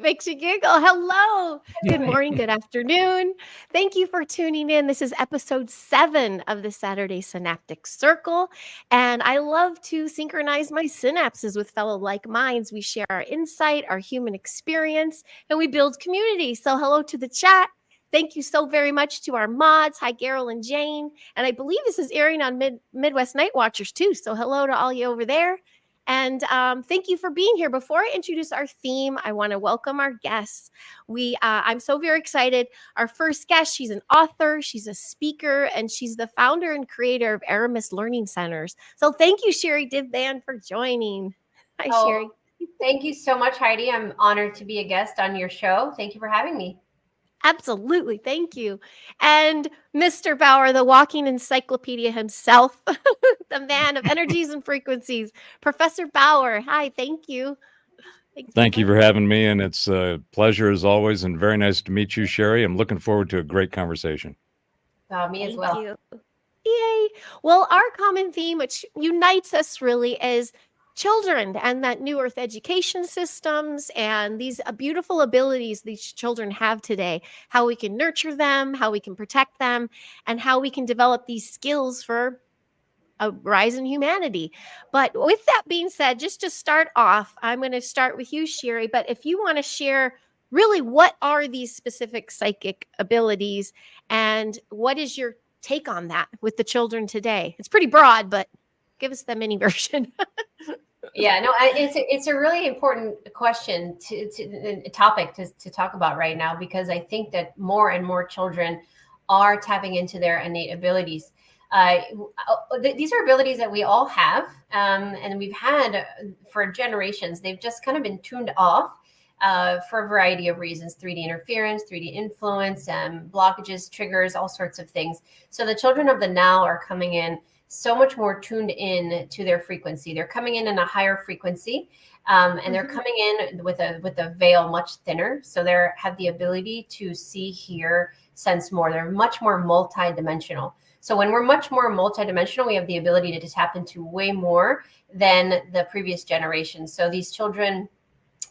makes you giggle. Hello. Good morning. Good afternoon. Thank you for tuning in. This is episode 7 of the Saturday Synaptic Circle. And I love to synchronize my synapses with fellow like minds. We share our insight, our human experience, and we build community. So hello to the chat. Thank you so very much to our mods. Hi, Carol and Jane. And I believe this is airing on Midwest Night Watchers too. So hello to all you over there. And thank you for being here. Before I introduce our theme, I want to welcome our guests. I'm so very excited. Our first guest, she's an author, she's a speaker, and she's the founder and creator of Aramis Learning Centers. So thank you, Sherri Divband, for joining. Hi, Sherri. Thank you so much, Heidi. I'm honored to be a guest on your show. Thank you for having me. Absolutely. Thank you. And Mr. Bauer, the walking encyclopedia himself, the man of energies and frequencies, Professor Bauer. Hi, thank you. Thank you for having me. And it's a pleasure as always. And very nice to meet you, Sherri. I'm looking forward to a great conversation. Me as well. You. Yay. Well, our common theme, which unites us really, is children and that new earth education systems and these beautiful abilities these children have today, how we can nurture them, how we can protect them, and how we can develop these skills for a rise in humanity. But with that being said, just to start off, I'm going to start with you, Sherri. But if you want to share really what are these specific psychic abilities and what is your take on that with the children today? It's pretty broad, but give us the mini version. Yeah, no, it's a really important question a topic to talk about right now, because I think that more and more children are tapping into their innate abilities. These are abilities that we all have, and we've had for generations. They've just kind of been tuned off for a variety of reasons: 3D interference, 3D influence, blockages, triggers, all sorts of things. So the children of the now are coming in so much more tuned in to their frequency. They're coming in a higher frequency, and they're coming in with a veil much thinner. So they have the ability to see, hear, sense more. They're much more multidimensional. So when we're much more multidimensional, we have the ability to tap into way more than the previous generation. So these children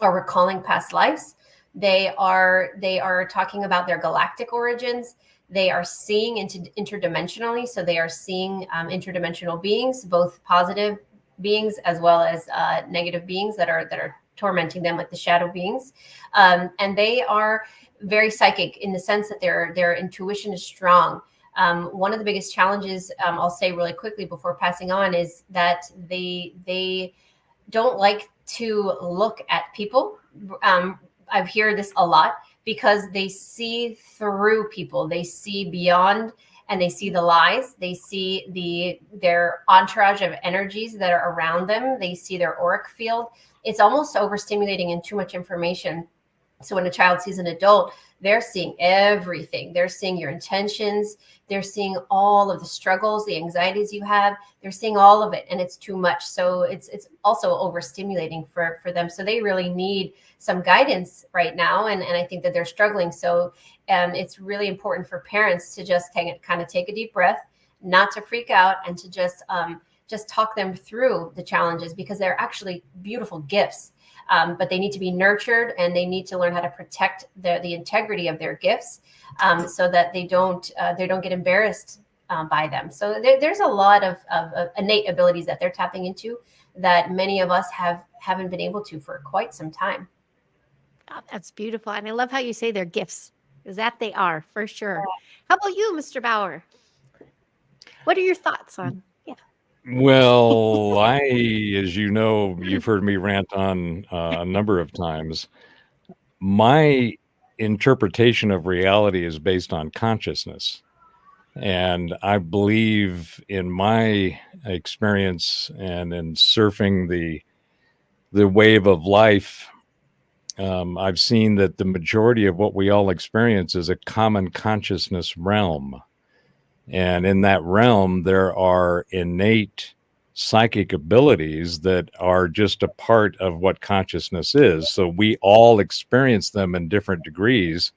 are recalling past lives. They are talking about their galactic origins. They are seeing interdimensionally. So they are seeing interdimensional beings, both positive beings as well as negative beings that are tormenting them, like the shadow beings. And they are very psychic in the sense that their intuition is strong. One of the biggest challenges, I'll say really quickly before passing on, is that they don't like to look at people. I've heard this a lot, because they see through people. They see beyond, and they see the lies. They see their entourage of energies that are around them. They see their auric field. It's almost overstimulating and too much information. So when a child sees an adult, they're seeing everything. They're seeing your intentions. They're seeing all of the struggles, the anxieties you have. They're seeing all of it, and it's too much. So it's also overstimulating for them. So they really need some guidance right now, and I think that they're struggling. So it's really important for parents to just kind of take a deep breath, not to freak out, and to just talk them through the challenges, because they're actually beautiful gifts. But they need to be nurtured, and they need to learn how to protect the integrity of their gifts, so that they don't get embarrassed by them. So there's a lot of innate abilities that they're tapping into that many of us haven't been able to for quite some time. Oh, that's beautiful. And I love how you say they're gifts, because that they are, for sure. How about you, Mr. Bauer? What are your thoughts on? Well, as you know, you've heard me rant on a number of times. My interpretation of reality is based on consciousness. And I believe, in my experience and in surfing the wave of life, I've seen that the majority of what we all experience is a common consciousness realm. And in that realm, there are innate psychic abilities that are just a part of what consciousness is. So we all experience them in different degrees.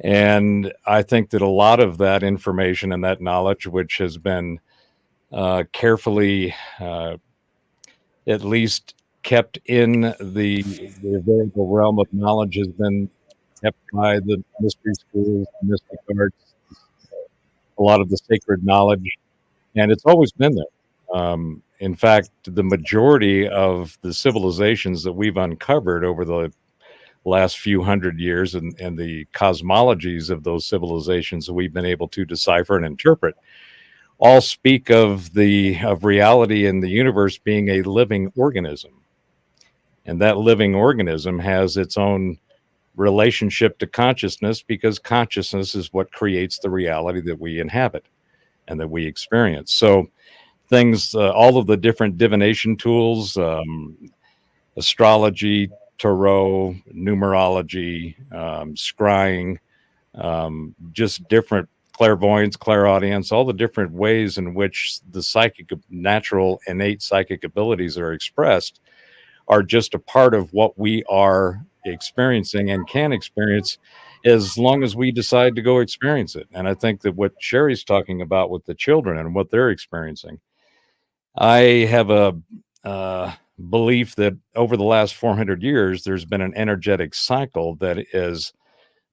And I think that a lot of that information and that knowledge, which has been carefully at least kept in the available realm of knowledge has been kept by the mystery schools, the mystic arts, a lot of the sacred knowledge, and it's always been there. In fact, the majority of the civilizations that we've uncovered over the last few hundred years and the cosmologies of those civilizations that we've been able to decipher and interpret all speak of reality in the universe being a living organism. And that living organism has its own relationship to consciousness because consciousness is what creates the reality that we inhabit and that we experience. So things, all of the different divination tools, astrology, tarot, numerology, scrying, just different clairvoyance, clairaudience, all the different ways in which the natural innate psychic abilities are expressed are just a part of what we are experiencing and can experience as long as we decide to go experience it. And I think that what Sherri's talking about with the children and what they're experiencing, I have a belief that over the last 400 years, there's been an energetic cycle that has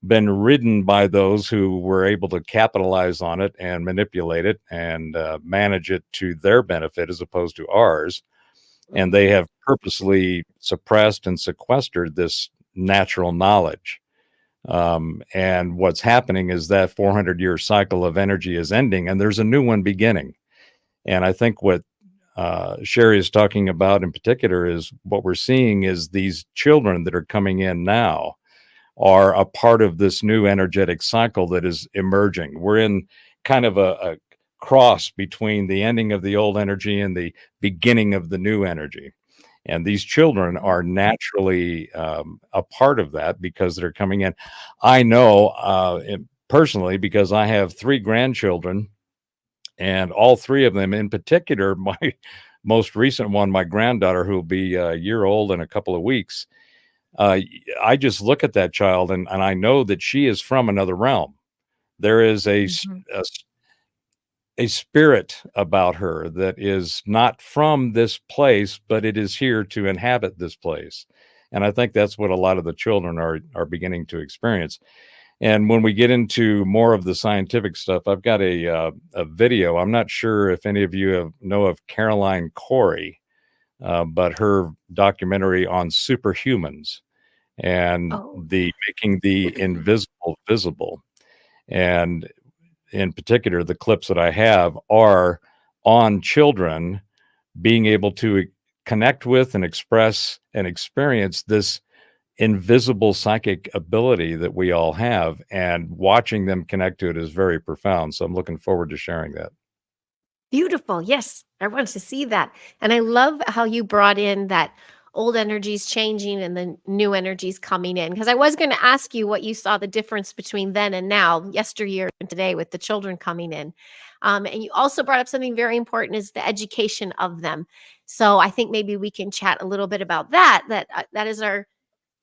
been ridden by those who were able to capitalize on it and manipulate it and manage it to their benefit as opposed to ours. And they have purposely suppressed and sequestered this natural knowledge. And what's happening is that 400-year cycle of energy is ending and there's a new one beginning. And I think what Sherri is talking about in particular is what we're seeing is these children that are coming in now are a part of this new energetic cycle that is emerging. We're in kind of a cross between the ending of the old energy and the beginning of the new energy. And these children are naturally a part of that because they're coming in. I know personally because I have 3 grandchildren, and all 3 of them, in particular, my most recent one, my granddaughter, who will be a year old in a couple of weeks, I just look at that child and I know that she is from another realm. There is a spirit about her that is not from this place, but it is here to inhabit this place. And I think that's what a lot of the children are beginning to experience. And when we get into more of the scientific stuff, I've got a video. I'm not sure if any of you know of Caroline Corey, but her documentary on superhumans and making the invisible visible. And in particular, the clips that I have are on children being able to connect with and express and experience this invisible psychic ability that we all have, and watching them connect to it is very profound. So I'm looking forward to sharing that. Beautiful. Yes, I want to see that. And I love how you brought in that old energies changing and the new energies coming in. Because I was going to ask you what you saw the difference between then and now, yesteryear and today, with the children coming in. And you also brought up something very important is the education of them. So I think maybe we can chat a little bit about that. That is our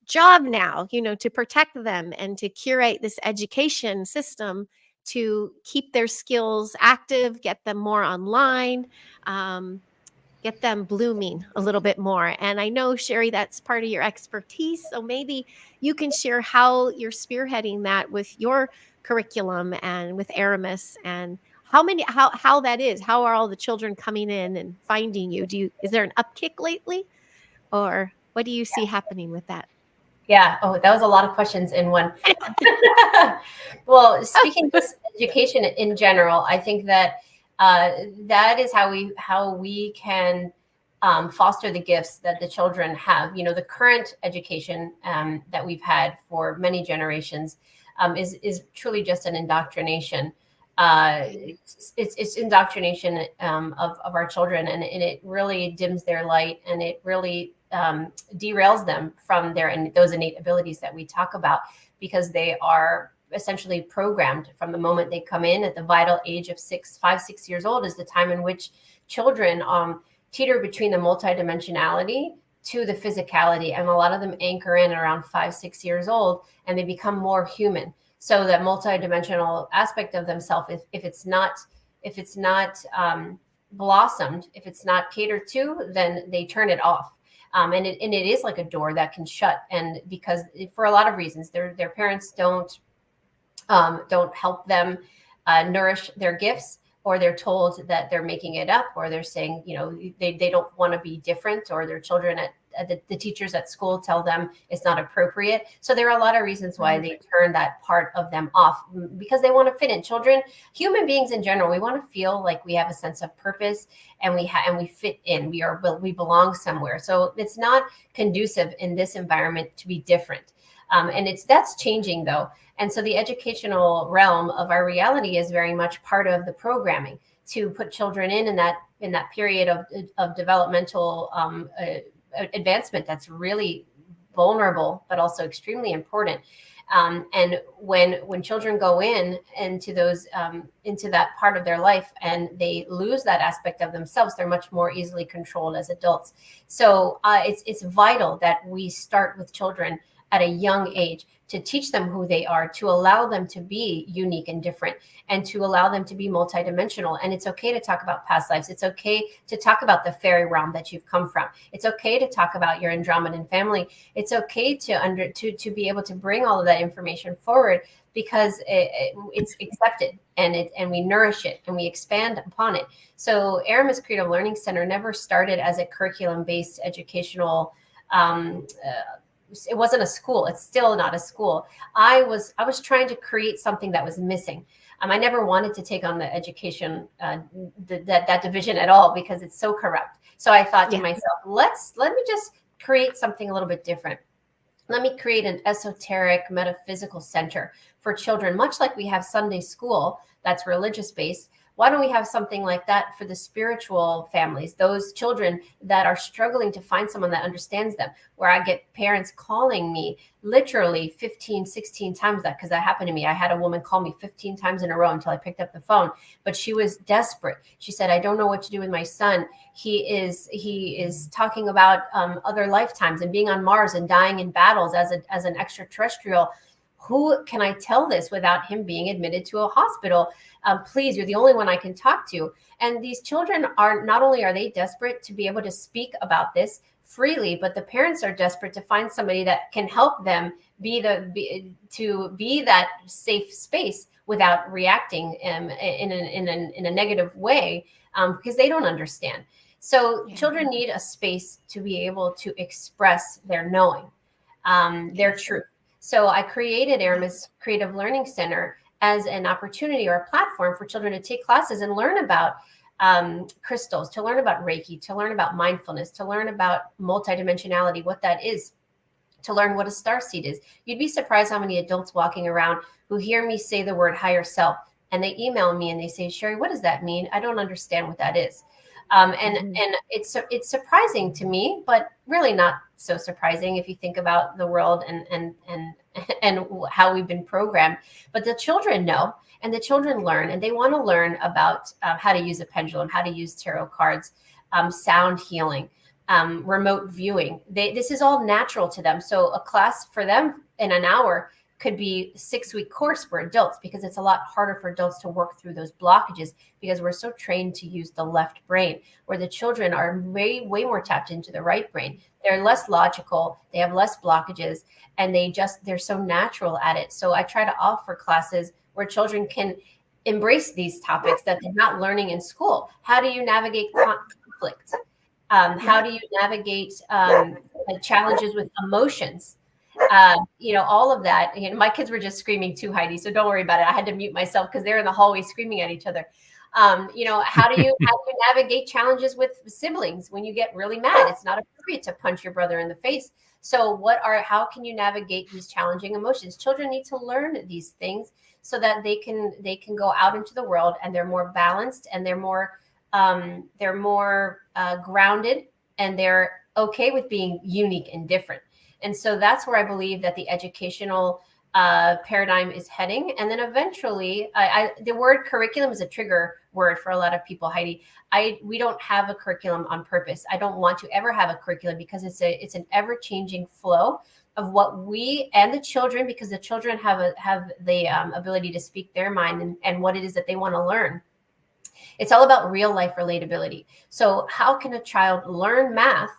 job now, to protect them and to curate this education system to keep their skills active, get them more online, get them blooming a little bit more. And I know, Sherri, that's part of your expertise. So maybe you can share how you're spearheading that with your curriculum and with Aramis, and how that is. How are all the children coming in and finding you? Is there an upkick lately, or what do you see happening with that? Yeah. Oh, that was a lot of questions in one. Well, speaking of education in general, I think that that is how we can foster the gifts that the children have. The current education that we've had for many generations is truly just an indoctrination. It's indoctrination of our children, and it really dims their light, and it really derails them from those innate abilities that we talk about, because they are essentially programmed from the moment they come in. At the vital age of 5, 6 years old is the time in which children teeter between the multidimensionality to the physicality, and a lot of them anchor in around 5, 6 years old, and they become more human. So that multidimensional aspect of themselves, if it's not blossomed, if it's not catered to, then they turn it off. And it is like a door that can shut, and because for a lot of reasons, their parents don't help them nourish their gifts, or they're told that they're making it up, or they're saying, they don't want to be different, or their children the teachers at school tell them it's not appropriate. So there are a lot of reasons why they turn that part of them off, because they want to fit in. Children, human beings in general, we want to feel like we have a sense of purpose, and we fit in. We belong somewhere. So it's not conducive in this environment to be different. And that's changing though. And so the educational realm of our reality is very much part of the programming to put children in that period of developmental advancement that's really vulnerable, but also extremely important. And when children go into that part of their life and they lose that aspect of themselves, they're much more easily controlled as adults. So it's vital that we start with children at a young age to teach them who they are, to allow them to be unique and different, and to allow them to be multidimensional. And it's okay to talk about past lives. It's okay to talk about the fairy realm that you've come from. It's okay to talk about your Andromedan family. It's okay to be able to bring all of that information forward, because it's accepted, and we nourish it and we expand upon it. So Aramis Creative Learning Center never started as a curriculum-based educational it wasn't a school. It's still not a school. I was trying to create something that was missing. I never wanted to take on the education, that division at all, because it's so corrupt. So I thought to myself, let me just create something a little bit different. Let me create an esoteric metaphysical center for children, much like we have Sunday school that's religious based. Why don't we have something like that for the spiritual families, those children that are struggling to find someone that understands them, where I get parents calling me literally 15, 16 times that, because that happened to me. I had a woman call me 15 times in a row until I picked up the phone, but she was desperate. She said, I don't know what to do with my son. He is talking about other lifetimes and being on Mars and dying in battles as an extraterrestrial. Who can I tell this without him being admitted to a hospital? Please, you're the only one I can talk to. And these children not only are they desperate to be able to speak about this freely, but the parents are desperate to find somebody that can help them be that safe space without reacting in a negative way, because they don't understand. So children need a space to be able to express their knowing, their truth. So I created Aramis Creative Learning Center as an opportunity or a platform for children to take classes and learn about crystals, to learn about Reiki, to learn about mindfulness, to learn about multidimensionality, what that is, to learn what a starseed is. You'd be surprised how many adults walking around who hear me say the word higher self, and they email me and they say, Sherri, what does that mean? I don't understand what that is. And it's surprising to me, but really not so surprising if you think about the world and how we've been programmed. But the children know, and the children learn, and they want to learn about how to use a pendulum, how to use tarot cards, sound healing, remote viewing. This is all natural to them. So a class for them in an hour could be a 6-week course for adults, because it's a lot harder for adults to work through those blockages, because we're so trained to use the left brain, where the children are way more tapped into the right brain. They're less logical, they have less blockages, and they're so natural at it. So I try to offer classes where children can embrace these topics that they're not learning in school. How do you navigate conflict? How do you navigate challenges with emotions? All of that. My kids were just screaming too, Heidi, so don't worry about it. I had to mute myself because they're in the hallway screaming at each other. How do you navigate challenges with siblings when you get really mad? It's not appropriate to punch your brother in the face. So how can you navigate these challenging emotions? Children need to learn these things so that they can go out into the world, and they're more balanced, and they're more grounded, and they're okay with being unique and different. And so that's where I believe that the educational paradigm is heading. And then eventually, the word curriculum is a trigger word for a lot of people, Heidi. We don't have a curriculum on purpose. I don't want to ever have a curriculum, because it's an ever-changing flow of what we and the children, because the children have the ability to speak their mind and what it is that they want to learn. It's all about real life relatability. So how can a child learn math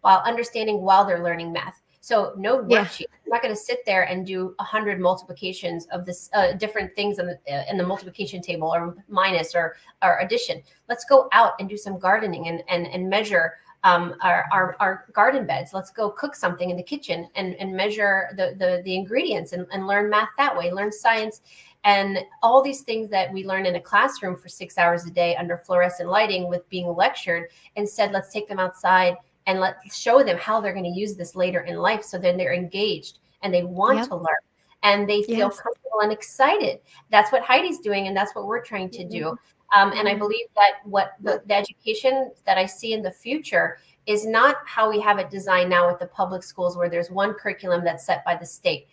while understanding while they're learning math. So no Yeah. worksheet. I'm not going to sit there and do 100 multiplications of this different things in the multiplication table, or minus, or addition. Let's go out and do some gardening and measure our garden beds. Let's go cook something in the kitchen and measure the ingredients and learn math that way, learn science, and all these things that we learn in a classroom for 6 hours a day under fluorescent lighting with being lectured. Instead, let's take them outside and let's show them how they're going to use this later in life. So then they're engaged and they want to learn and they feel comfortable and excited. That's what Heidi's doing, and that's what we're trying to do. And I believe that what the education that I see in the future is not how we have it designed now with the public schools, where there's one curriculum that's set by the state,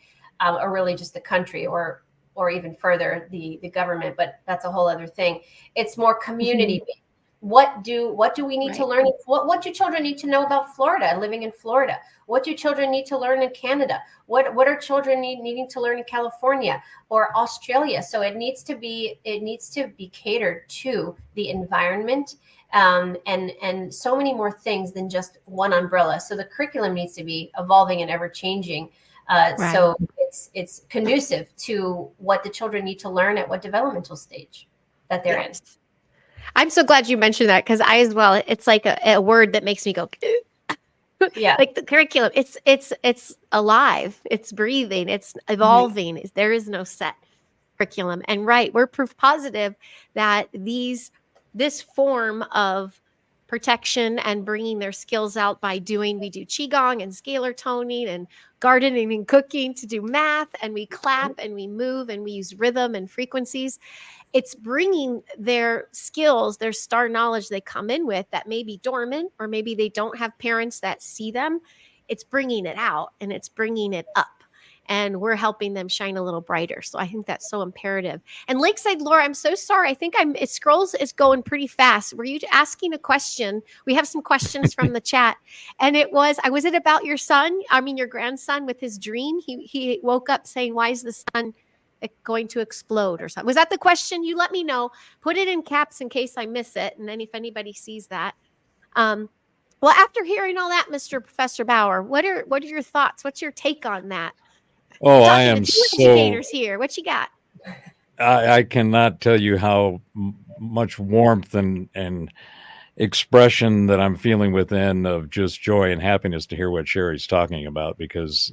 or really just the country, or even further, the government. But that's a whole other thing. It's more community-based. What do we need to learn? What do children need to know about Florida, living in Florida? What do children need to learn in Canada? What are children needing to learn in California or Australia? So it needs to be catered to the environment, and so many more things than just one umbrella. So the curriculum needs to be evolving and ever changing. So it's conducive to what the children need to learn at what developmental stage that they're in. I'm so glad you mentioned that, because I as well, it's like a word that makes me go, yeah. Like the curriculum, it's alive, it's breathing, it's evolving. There is no set curriculum. And we're proof positive that this form of protection and bringing their skills out by we do qigong and scalar toning and gardening and cooking to do math, and we clap and we move and we use rhythm and frequencies. It's bringing their skills, their star knowledge they come in with that may be dormant, or maybe they don't have parents that see them. It's bringing it out and it's bringing it up. And we're helping them shine a little brighter. So I think that's so imperative. And Lakeside Laura, I'm so sorry. I think scrolls is going pretty fast. Were you asking a question? We have some questions from the chat. And was it about your son? I mean, your grandson with his dream? He woke up saying, why is the sun going to explode or something? Was that the question? You let me know. Put it in caps in case I miss it. And then if anybody sees that. Well, after hearing all that, Mr. Professor Bauer, what are your thoughts? What's your take on that? Oh, I am so educators here. What you got? I cannot tell you how much warmth and expression that I'm feeling within of just joy and happiness to hear what Sherri's talking about, because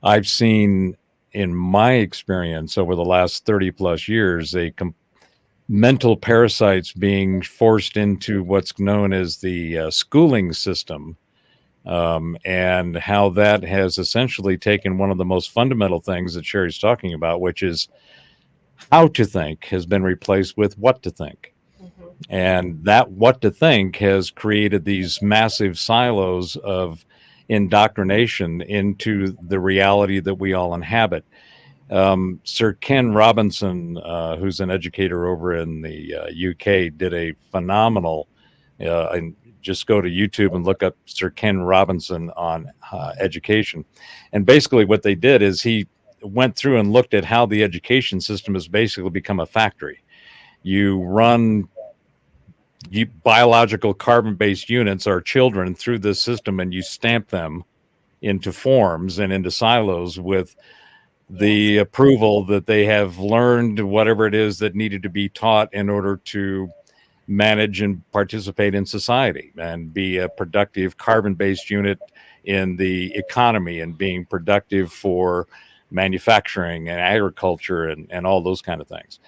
I've seen in my experience over the last 30 plus years, mental parasites being forced into what's known as the schooling system. And how that has essentially taken one of the most fundamental things that Sherri's talking about, which is how to think, has been replaced with what to think. And that what to think has created these massive silos of indoctrination into the reality that we all inhabit. Sir Ken Robinson, who's an educator over in the UK, did a phenomenal and just go to YouTube and look up Sir Ken Robinson on education. And basically what they did is he went through and looked at how the education system has basically become a factory. You run biological carbon-based units, our children, through this system, and you stamp them into forms and into silos with the approval that they have learned whatever it is that needed to be taught in order to manage and participate in society and be a productive carbon-based unit in the economy and being productive for manufacturing and agriculture and all those kind of things.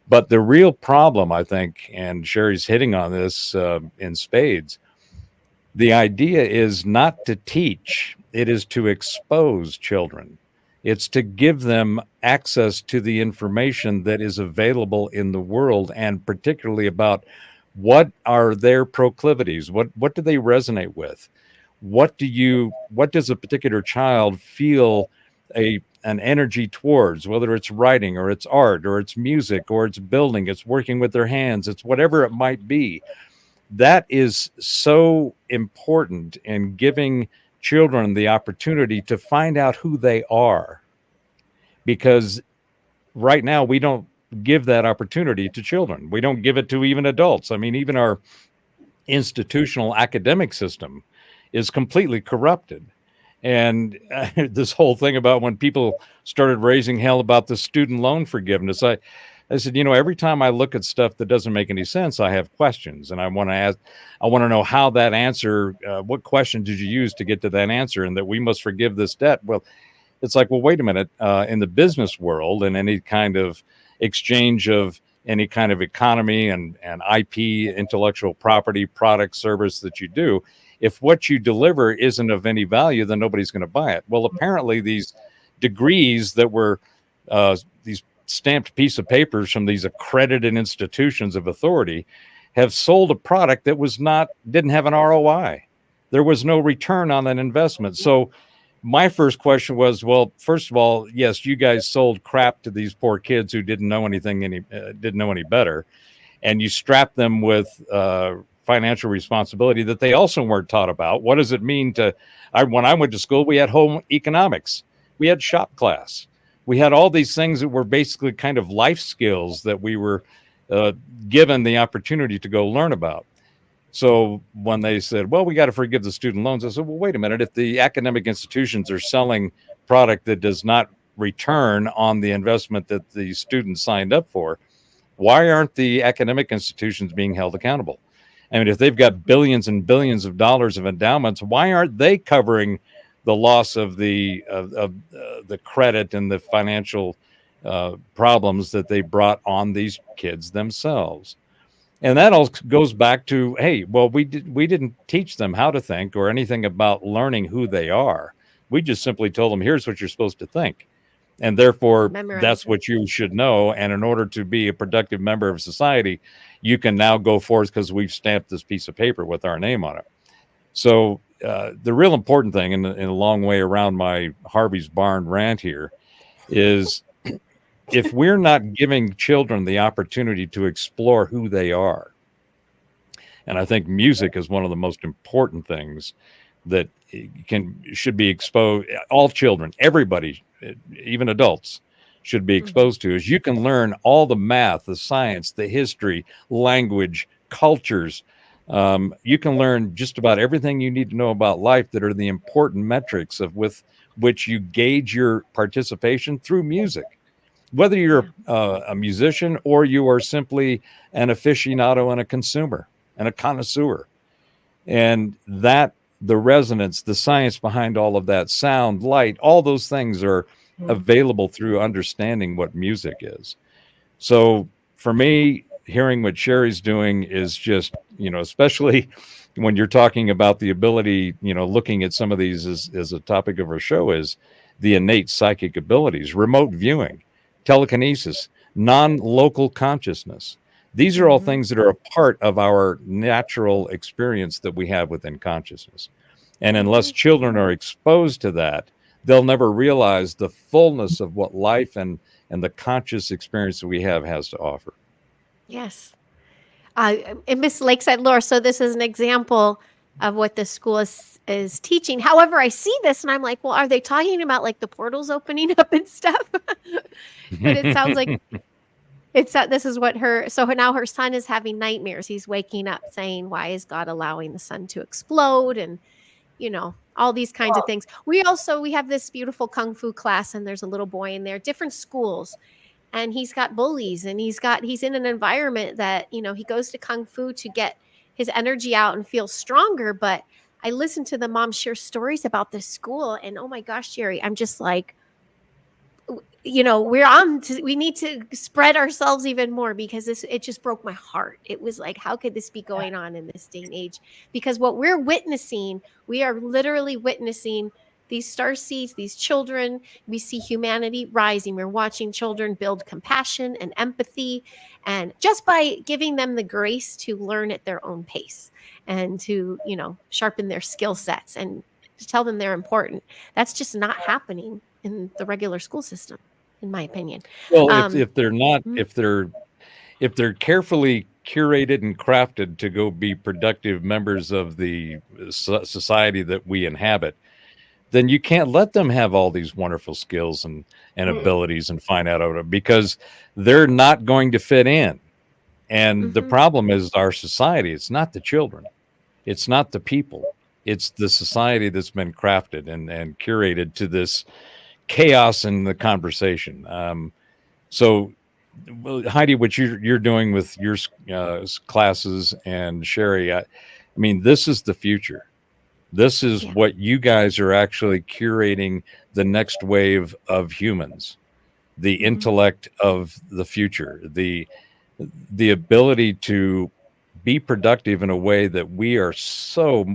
But the real problem, I think, and Sherri's hitting on this in spades, the idea is not to teach, it is to expose children. It's to give them access to the information that is available in the world, and particularly about what are their proclivities, what do they resonate with, what does a particular child feel an energy towards, whether it's writing or it's art or it's music or it's building, it's working with their hands, it's whatever it might be. That is so important in giving children the opportunity to find out who they are, because right now we don't give that opportunity to children. We don't give it to even adults. I mean, even our institutional academic system is completely corrupted. And this whole thing about when people started raising hell about the student loan forgiveness, I said, every time I look at stuff that doesn't make any sense, I have questions, and I want to know how that answer, what question did you use to get to that answer, and that we must forgive this debt. Well, it's like, well, wait a minute. In the business world and any kind of exchange of any kind of economy and IP, intellectual property, product, service that you do, if what you deliver isn't of any value, then nobody's going to buy it. Well, apparently these degrees that were these stamped piece of papers from these accredited institutions of authority have sold a product that didn't have an ROI. There was no return on that investment. So my first question was, well, first of all, yes, you guys sold crap to these poor kids who didn't know any better, and you strapped them with financial responsibility that they also weren't taught about. What does it mean when I went to school, we had home economics, we had shop class, we had all these things that were basically kind of life skills that we were given the opportunity to go learn about. So when they said, well, we got to forgive the student loans, I said, well, wait a minute. If the academic institutions are selling product that does not return on the investment that the students signed up for, why aren't the academic institutions being held accountable? I mean, if they've got billions and billions of dollars of endowments, why aren't they covering the loss of the credit and the financial problems that they brought on these kids themselves? And that all goes back to, hey, well, we didn't teach them how to think or anything about learning who they are. We just simply told them, here's what you're supposed to think. And therefore, that's what you should know. And in order to be a productive member of society, you can now go forth because we've stamped this piece of paper with our name on it. So the real important thing, in a long way around my Harvey's Barn rant here, is if we're not giving children the opportunity to explore who they are, and I think music is one of the most important things that should be exposed, all children, everybody, even adults, should be exposed to, is you can learn all the math, the science, the history, language, cultures. You can learn just about everything you need to know about life that are the important metrics with which you gauge your participation through music. Whether you're a musician or you are simply an aficionado and a consumer and a connoisseur. And the resonance, the science behind all of that, sound, light, all those things are available through understanding what music is. So for me, hearing what Sherri's doing is just, especially when you're talking about the ability, looking at some of these as a topic of our show, is the innate psychic abilities, remote viewing, telekinesis, non-local consciousness. These are all things that are a part of our natural experience that we have within consciousness. And unless children are exposed to that, they'll never realize the fullness of what life and the conscious experience that we have has to offer. Yes. And Miss Lakeside Laura, so this is an example of what the school is teaching. However, I see this and I'm like, well, are they talking about like the portals opening up and stuff? But it sounds like this is what so now her son is having nightmares. He's waking up saying, why is God allowing the sun to explode? And, all these kinds of things. We have this beautiful Kung Fu class, and there's a little boy in there, different schools. And he's got bullies, and he's in an environment that, he goes to Kung Fu to get his energy out and feel stronger. But I listened to the mom share stories about this school, and oh my gosh, Sherri, I'm just like, we need to spread ourselves even more, because it just broke my heart. It was like, how could this be going on in this day and age? Because what we're witnessing, we are literally witnessing these starseeds, these children. We see humanity rising. We're watching children build compassion and empathy, and just by giving them the grace to learn at their own pace and to, sharpen their skill sets and to tell them they're important. That's just not happening in the regular school system, in my opinion. Well, if they're not, if they're carefully curated and crafted to go be productive members of the society that we inhabit, then you can't let them have all these wonderful skills and abilities and find out about it, because they're not going to fit in. And the problem is our society. It's not the children. It's not the people. It's the society that's been crafted and curated to this chaos in the conversation. So, well, Heidi, what you're doing with your classes, and Sherri, I mean, this is the future. This is Yeah. what you guys are actually curating, the next wave of humans, the Mhm. intellect of the future, the ability to be productive in a way that we're so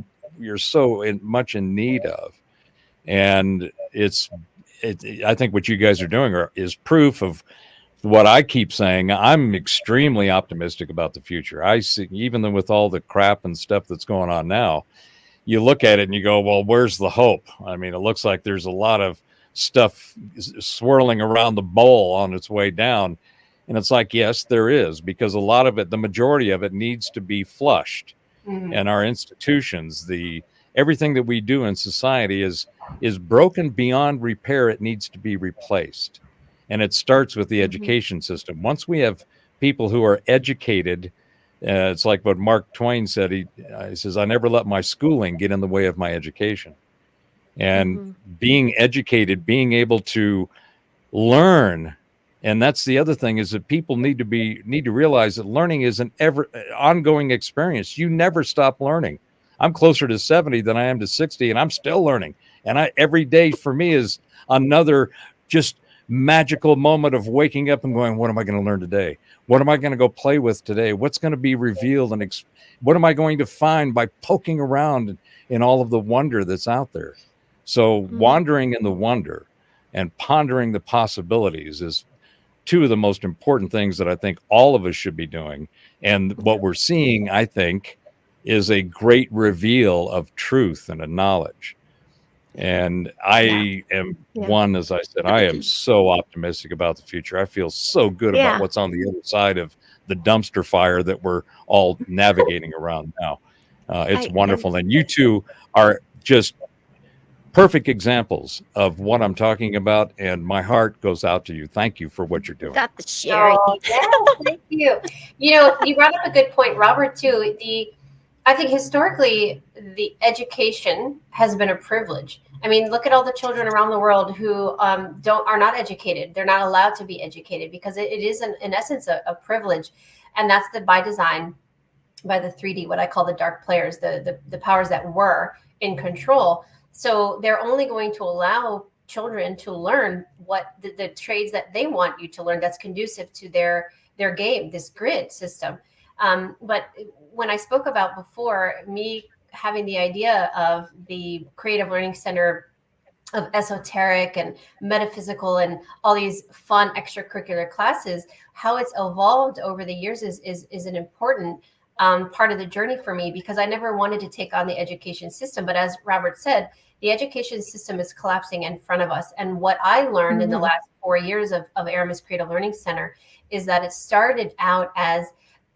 much in need of. And I think what you guys are doing is proof of what I keep saying. I'm extremely optimistic about the future. I see, even though with all the crap and stuff that's going on now, you look at it and you go, well, where's the hope? I mean, it looks like there's a lot of stuff swirling around the bowl on its way down. And it's like, yes, there is, because a lot of it, the majority of it, needs to be flushed. Mhm. And our institutions, the everything that we do in society is broken beyond repair. It needs to be replaced. And it starts with the Mhm. education system. Once we have people who are educated, it's like what Mark Twain said. He says, I never let my schooling get in the way of my education. And Mhm. being educated, being able to learn, and that's the other thing, is that people need to realize that learning is an ever ongoing experience. You never stop learning. I'm closer to 70 than I am to 60, and I'm still learning. And every day for me is another just magical moment of waking up and going, what am I going to learn today? What am I going to go play with today? What's going to be revealed? And what am I going to find by poking around in all of the wonder that's out there? So Mhm. wandering in the wonder and pondering the possibilities is two of the most important things that I think all of us should be doing. And Yeah. what we're seeing, I think, is a great reveal of truth and a knowledge. And Yeah. I am Yeah. one, as I said, I am so optimistic about the future. I feel so good about Yeah. what's on the other side of the dumpster fire that we're all navigating around now. It's And wonderful. And you two are just perfect examples of what I'm talking about. And my heart goes out to you. Thank you for what you're we doing. got the Sherry. Oh, yes, thank you. You brought up a good point, Robert, too. I think historically, the education has been a privilege. I mean, look at all the children around the world who are not educated. They're not allowed to be educated because it is, in essence, a privilege. And that's by design, by the 3D, what I call the dark players, the powers that were in control. So they're only going to allow children to learn what the trades that they want you to learn, that's conducive to their game, this grid system. But when I spoke about before, me having the idea of the Creative Learning Center, of esoteric and metaphysical and all these fun extracurricular classes, how it's evolved over the years is an important part of the journey for me, because I never wanted to take on the education system. But as Robert said, the education system is collapsing in front of us. And what I learned in the Mhm. last 4 years of Aramis Creative Learning Center is that it started out as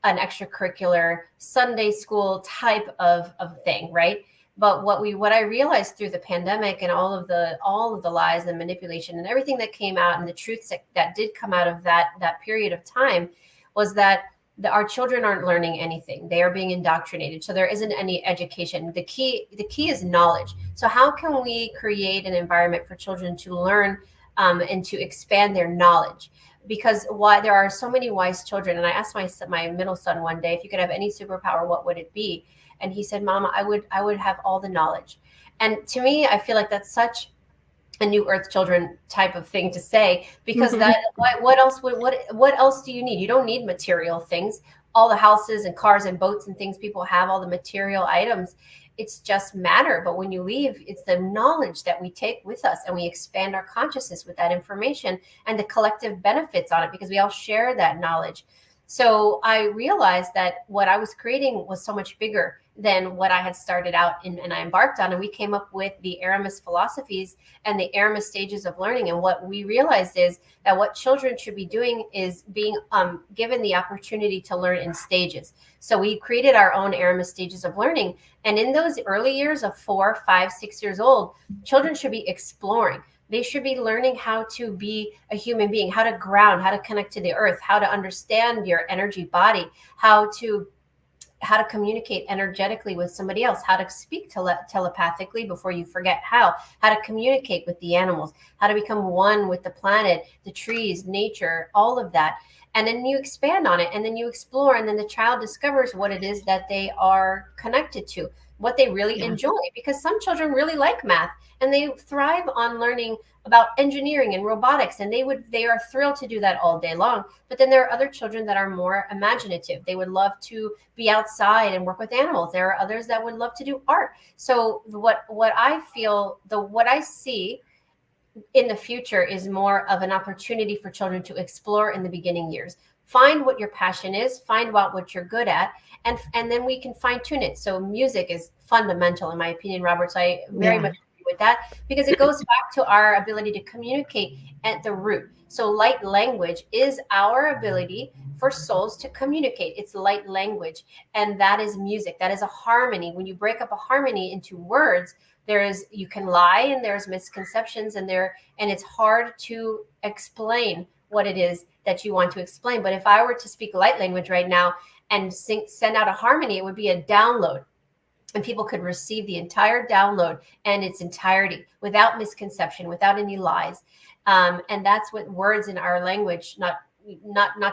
an extracurricular Sunday school type of thing, right? But what I realized through the pandemic and all of the lies and manipulation and everything that came out, and the truths that did come out of that period of time, was that our children aren't learning anything. They are being indoctrinated. So there isn't any education. The key is knowledge. So how can we create an environment for children to learn and to expand their knowledge? Because why there are so many wise children. And I asked my middle son one day, if you could have any superpower, what would it be? And he said, Mama, I would have all the knowledge. And to me, I feel like that's such a new earth children type of thing to say, because Mhm. that what else what else do you need? You don't need material things, all the houses and cars and boats and things people have, all the material items. It's just matter. But when you leave, it's the knowledge that we take with us, and we expand our consciousness with that information and the collective benefits on it, because we all share that knowledge. So I realized that what I was creating was so much bigger than what I had started out in, and I embarked on. And we came up with the Aramis philosophies and the Aramis stages of learning. And what we realized is that what children should be doing is being given the opportunity to learn in stages. So we created our own Aramis stages of learning. And in those early years of 4, 5, 6 years old, children should be exploring. They should be learning how to be a human being, how to ground, how to connect to the earth, how to understand your energy body, how to how to communicate energetically with somebody else, how to speak telepathically before you forget how to communicate with the animals, how to become one with the planet, the trees, nature, all of that. And then you expand on it, and then you explore, and then the child discovers what it is that they are connected to, what they really enjoy, because some children really like math and they thrive on learning about engineering and robotics, and they are thrilled to do that all day long. But then there are other children that are more imaginative. They would love to be outside and work with animals. There are others that would love to do art. So what I feel, what I see in the future is more of an opportunity for children to explore in the beginning years. Find what your passion is, find out what you're good at, and then we can fine tune it. So music is fundamental, in my opinion, Robert. So I very much agree with that, because it goes back to our ability to communicate at the root. So light language is our ability for souls to communicate. It's light language, and that is music. That is a harmony. When you break up a harmony into words, you can lie, and there's misconceptions, and it's hard to explain what it is that you want to explain. But if I were to speak light language right now and send out a harmony, it would be a download, and people could receive the entire download and its entirety without misconception, without any lies. And that's what words in our language, not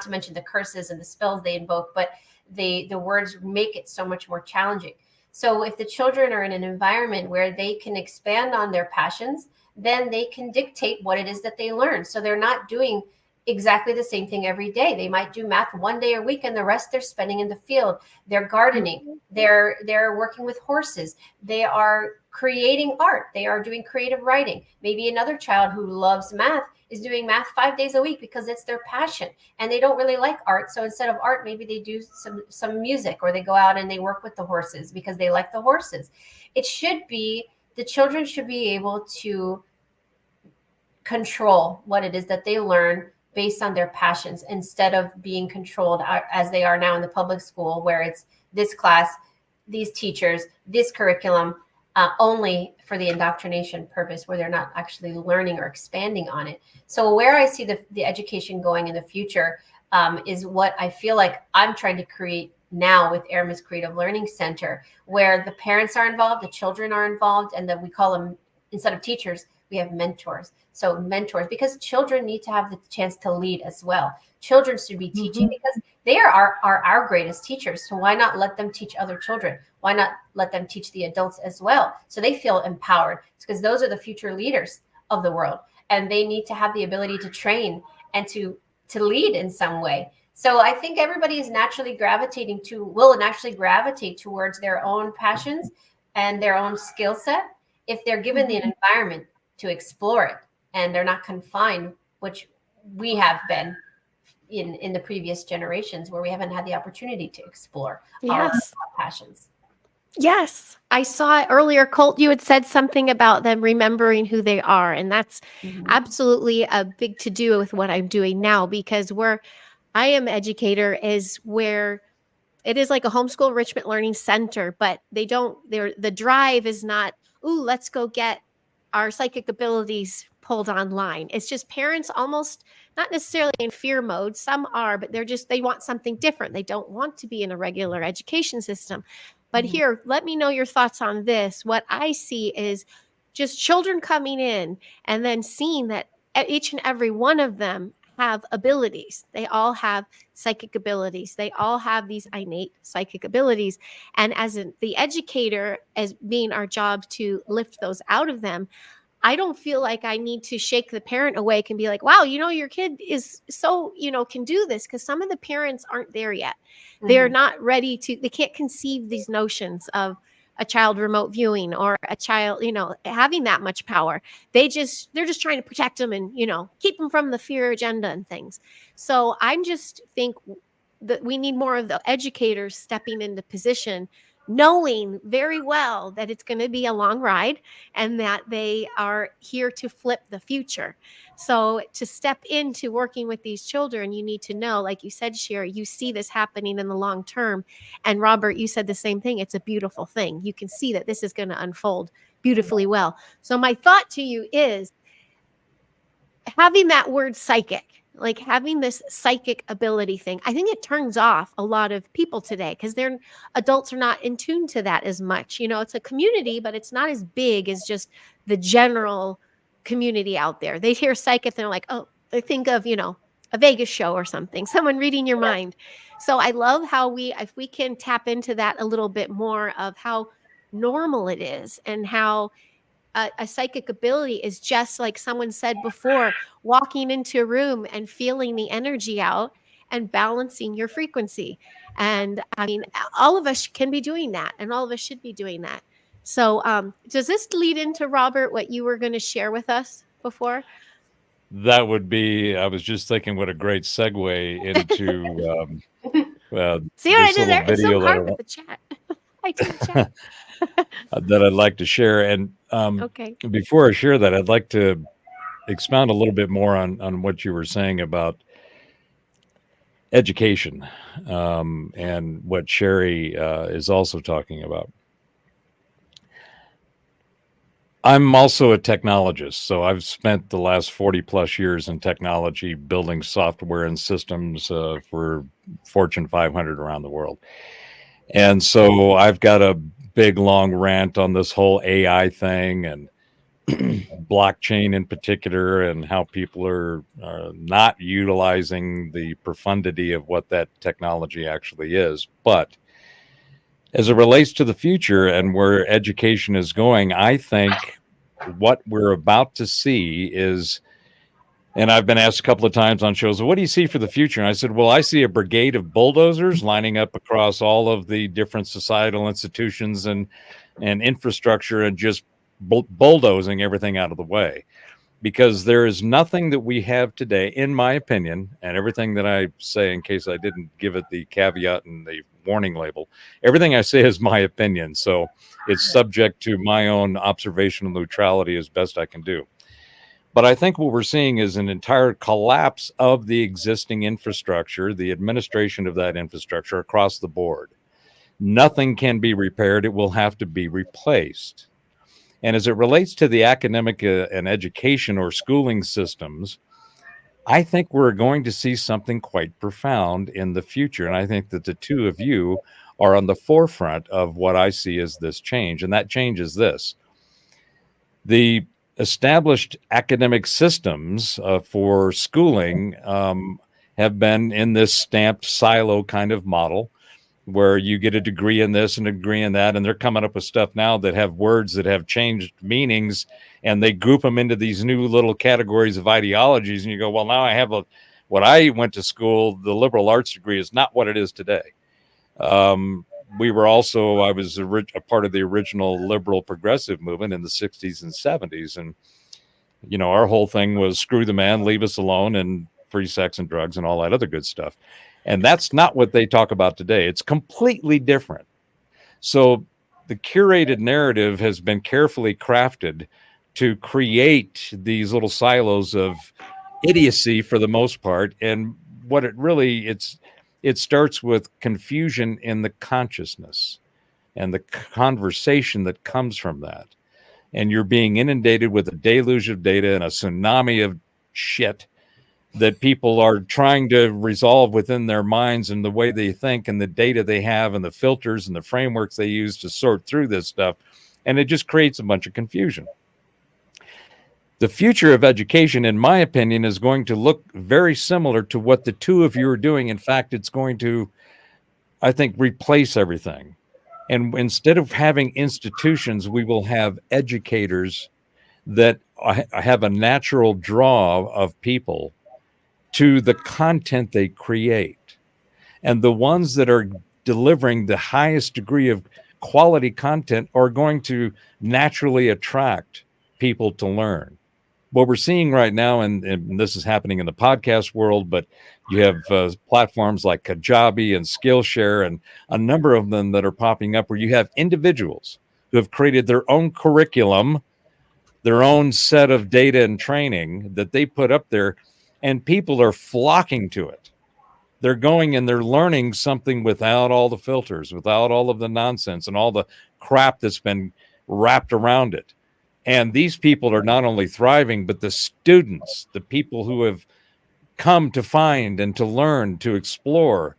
to mention the curses and the spells they invoke, but the words make it so much more challenging. So if the children are in an environment where they can expand on their passions, then they can dictate what it is that they learn. So they're not doing exactly the same thing every day. They might do math one day a week, and the rest they're spending in the field. They're gardening. They're working with horses. They are creating art. They are doing creative writing. Maybe another child who loves math is doing math 5 days a week because it's their passion, and they don't really like art. So instead of art, maybe they do some music, or they go out and they work with the horses because they like the horses. The children should be able to control what it is that they learn based on their passions, instead of being controlled as they are now in the public school, where it's this class, these teachers, this curriculum, only for the indoctrination purpose, where they're not actually learning or expanding on it. So where I see the education going in the future is what I feel like I'm trying to create now with Aramis Creative Learning Center, where the parents are involved, the children are involved, and then we call them, instead of teachers, we have mentors. So mentors, because children need to have the chance to lead as well. Children should be teaching, because they are our greatest teachers. So why not let them teach other children? Why not let them teach the adults as well, so they feel empowered? It's because those are the future leaders of the world, and they need to have the ability to train and to lead in some way. So I think everybody is will naturally gravitate towards their own passions and their own skill set if they're given the environment to explore it, and they're not confined, which we have been in the previous generations, where we haven't had the opportunity to explore our passions. Yes, I saw it earlier. Colt, you had said something about them remembering who they are, and that's absolutely a big to do with what I'm doing now, because where I am educator is where it is like a homeschool enrichment learning center, but the drive is not, ooh, let's go get our psychic abilities pulled online. It's just parents almost not necessarily in fear mode. Some are, but they want something different. They don't want to be in a regular education system. But here, let me know your thoughts on this. What I see is just children coming in and then seeing that each and every one of them have abilities. They all have psychic abilities. They all have these innate psychic abilities. And as the educator, as being our job to lift those out of them, I don't feel like I need to shake the parent awake and be like, wow, your kid is so, can do this, because some of the parents aren't there yet. They're not ready they can't conceive these notions of a child remote viewing, or a child, having that much power. They're just trying to protect them and, keep them from the fear agenda and things. So I'm just think that we need more of the educators stepping into position, knowing very well that it's going to be a long ride and that they are here to flip the future. So to step into working with these children, you need to know, like you said, Sherri, you see this happening in the long term. And Robert, you said the same thing. It's a beautiful thing. You can see that this is going to unfold beautifully well. So my thought to you is, having that word psychic like having this psychic ability thing. I think it turns off a lot of people today because adults are not in tune to that as much. It's a community, but it's not as big as just the general community out there. They hear psychic and they're like, oh, they think of, a Vegas show or something, someone reading your mind. So I love how if we can tap into that a little bit more of how normal it is and how a psychic ability is just like someone said before, walking into a room and feeling the energy out and balancing your frequency. And I mean, all of us can be doing that, and all of us should be doing that. So, does this lead into, Robert, what you were going to share with us before? That would be, I was just thinking what a great segue into See what I this did little there? It's so video hard with the chat. I do the chat. that I'd like to share. And Okay. before I share that, I'd like to expound a little bit more on what you were saying about education and what Sherri is also talking about. I'm also a technologist, so I've spent the last 40 plus years in technology building software and systems for Fortune 500 around the world. And so I've got a big long rant on this whole AI thing and blockchain in particular, and how people are not utilizing the profundity of what that technology actually is. But as it relates to the future and where education is going, I think what we're about to see is, and I've been asked a couple of times on shows, what do you see for the future? And I said, well, I see a brigade of bulldozers lining up across all of the different societal institutions and infrastructure and just bulldozing everything out of the way. Because there is nothing that we have today, in my opinion, and everything that I say, in case I didn't give it the caveat and the warning label, everything I say is my opinion. So it's subject to my own observational neutrality as best I can do. But I think what we're seeing is an entire collapse of the existing infrastructure, the administration of that infrastructure across the board. Nothing can be repaired. It will have to be replaced. And as it relates to the academic and education or schooling systems, I think we're going to see something quite profound in the future. And I think that the two of you are on the forefront of what I see as this change. And that change is this. The established academic systems for schooling have been in this stamped silo kind of model, where you get a degree in this and a degree in that, and they're coming up with stuff now that have words that have changed meanings, and they group them into these new little categories of ideologies, and you go, well, now I have what I went to school, the liberal arts degree is not what it is today. I was a part of the original liberal progressive movement in the 60s and 70s, and our whole thing was screw the man, leave us alone, and free sex and drugs and all that other good stuff. And that's not what they talk about today. It's completely different. So the curated narrative has been carefully crafted to create these little silos of idiocy for the most part. And what it starts with confusion in the consciousness and the conversation that comes from that. And you're being inundated with a deluge of data and a tsunami of shit that people are trying to resolve within their minds and the way they think and the data they have and the filters and the frameworks they use to sort through this stuff. And it just creates a bunch of confusion. The future of education, in my opinion, is going to look very similar to what the two of you are doing. In fact, it's going to, I think, replace everything. And instead of having institutions, we will have educators that have a natural draw of people to the content they create. And the ones that are delivering the highest degree of quality content are going to naturally attract people to learn. What we're seeing right now, and this is happening in the podcast world, but you have platforms like Kajabi and Skillshare and a number of them that are popping up where you have individuals who have created their own curriculum, their own set of data and training that they put up there, and people are flocking to it. They're going and they're learning something without all the filters, without all of the nonsense and all the crap that's been wrapped around it. And these people are not only thriving, but the students, the people who have come to find and to learn, to explore,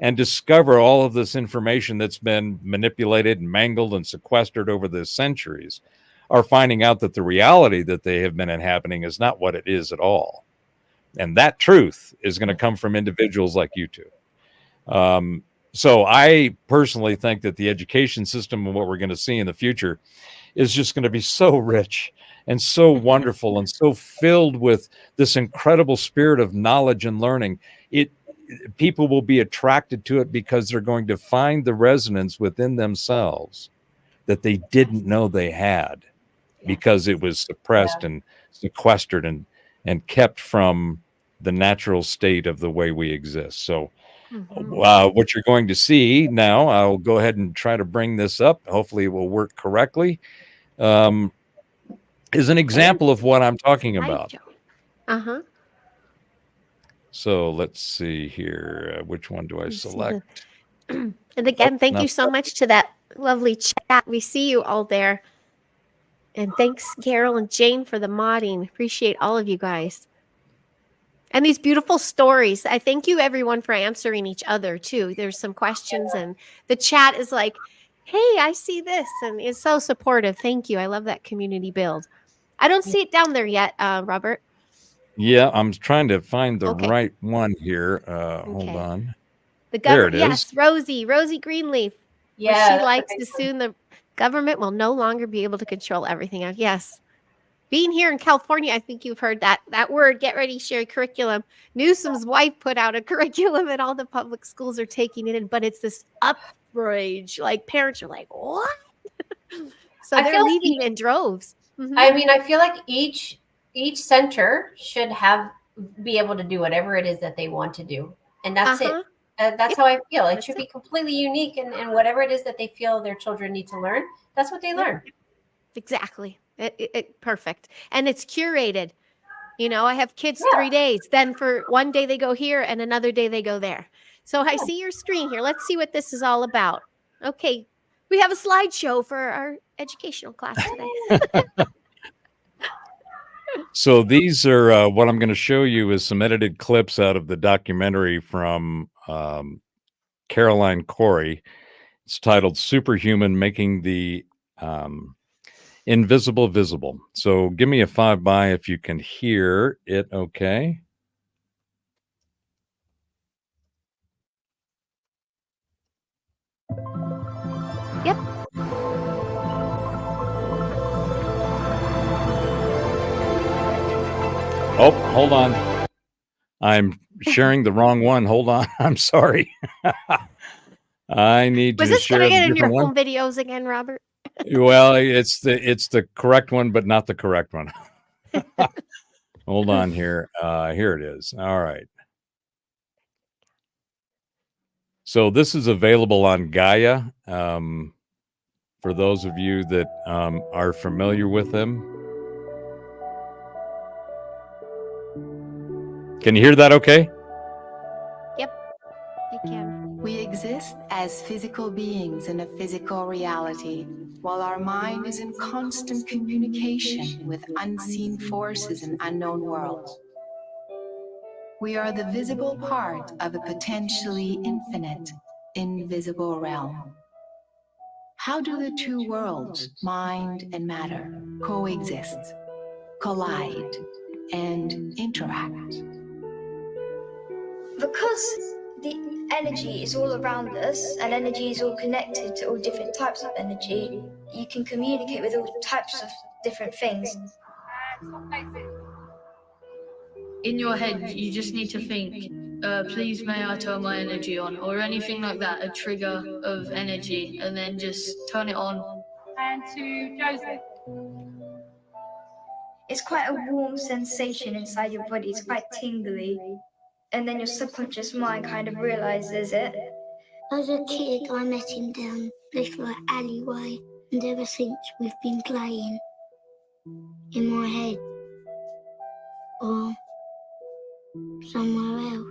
and discover all of this information that's been manipulated and mangled and sequestered over the centuries, are finding out that the reality that they have been inhabiting is not what it is at all. And that truth is going to come from individuals like you two. So I personally think that the education system and what we're going to see in the future is just going to be so rich and so wonderful and so filled with this incredible spirit of knowledge and learning. People will be attracted to it because they're going to find the resonance within themselves that they didn't know they had, because it was suppressed and sequestered and kept from the natural state of the way we exist. So what you're going to see now, I'll go ahead and try to bring this up. Hopefully it will work correctly. Is an example of what I'm talking about. Uh-huh. So let's see here. Which one do I select? And again, thank you so much to that lovely chat. We see you all there. And thanks, Carol and Jane, for the modding. Appreciate all of you guys. And these beautiful stories. I thank you, everyone, for answering each other, too. There's some questions, and the chat is like, hey, I see this. And it's so supportive. Thank you. I love that community build. I don't see it down there yet, Robert. Yeah, I'm trying to find the right one here. Hold on. There it is. Yes, Rosie Greenleaf. Yeah. She likes to soon the government will no longer be able to control everything. Yes. Being here in California, I think you've heard that word. Get ready, Sherri, curriculum. Newsom's wife put out a curriculum and all the public schools are taking it in, but it's this outrage. Like parents are like, what? So they're leaving in droves. I mean, I feel like each center should be able to do whatever it is that they want to do. And that's it. That's how I feel. It should be completely unique, and whatever it is that they feel their children need to learn, that's what they learn. Exactly. Perfect. And it's curated. You know, I have kids 3 days. Then for one day they go here and another day they go there. So I see your screen here. Let's see what this is all about. Okay. We have a slideshow for our educational class today. So these are what I'm going to show you is some edited clips out of the documentary from Caroline Corey. It's titled Superhuman: Making the Invisible Visible. So give me a 5 by if you can hear it okay. Yep. Oh, hold on. I'm sharing the wrong one. Hold on. I'm sorry. I need Was to this share going to the get in your different one. home videos again, Robert? Well, it's the correct one, but not the correct one. Hold on here. Here it is. All right. So this is available on Gaia. For those of you that are familiar with them. Can you hear that okay? Yep, I can. We exist as physical beings in a physical reality, while our mind is in constant communication with unseen forces in unknown worlds. We are the visible part of a potentially infinite, invisible realm. How do the two worlds, mind and matter, coexist, collide, and interact? Because the energy is all around us and energy is all connected to all different types of energy, you can communicate with all types of different things. In your head, you just need to think, please may I turn my energy on, or anything like that, a trigger of energy, and then just turn it on. And to Joseph. It's quite a warm sensation inside your body, it's quite tingly. And then your subconscious mind kind of realizes it. As a kid, I met him down this alleyway, and ever since we've been playing in my head or somewhere else.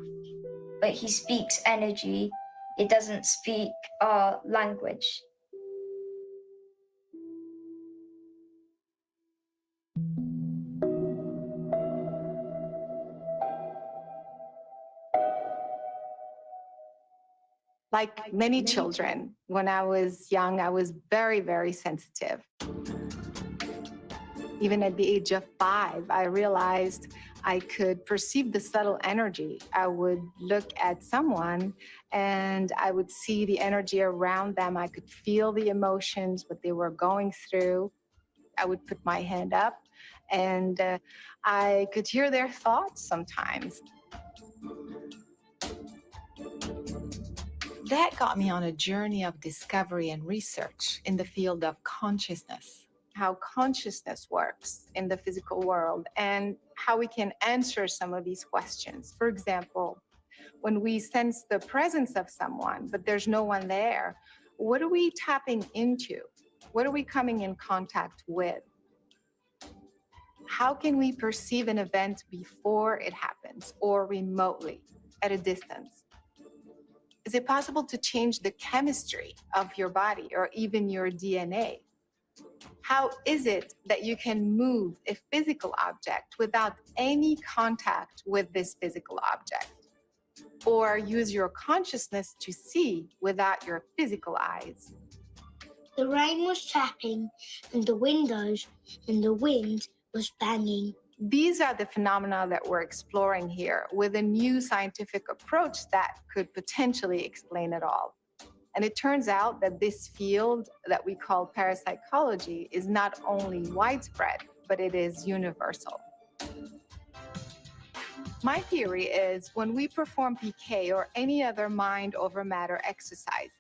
But he speaks energy, it doesn't speak our language. Like many children, when I was young, I was very, very sensitive. Even at the age of 5, I realized I could perceive the subtle energy. I would look at someone and I would see the energy around them. I could feel the emotions, what they were going through. I would put my hand up and I could hear their thoughts sometimes. That got me on a journey of discovery and research in the field of consciousness, how consciousness works in the physical world and how we can answer some of these questions. For example, when we sense the presence of someone, but there's no one there, what are we tapping into? What are we coming in contact with? How can we perceive an event before it happens or remotely at a distance? Is it possible to change the chemistry of your body or even your DNA? How is it that you can move a physical object without any contact with this physical object? Or use your consciousness to see without your physical eyes? The rain was tapping, and the windows and the wind was banging. These are the phenomena that we're exploring here with a new scientific approach that could potentially explain it all. And it turns out that this field that we call parapsychology is not only widespread, but it is universal. My theory is when we perform PK or any other mind over matter exercise,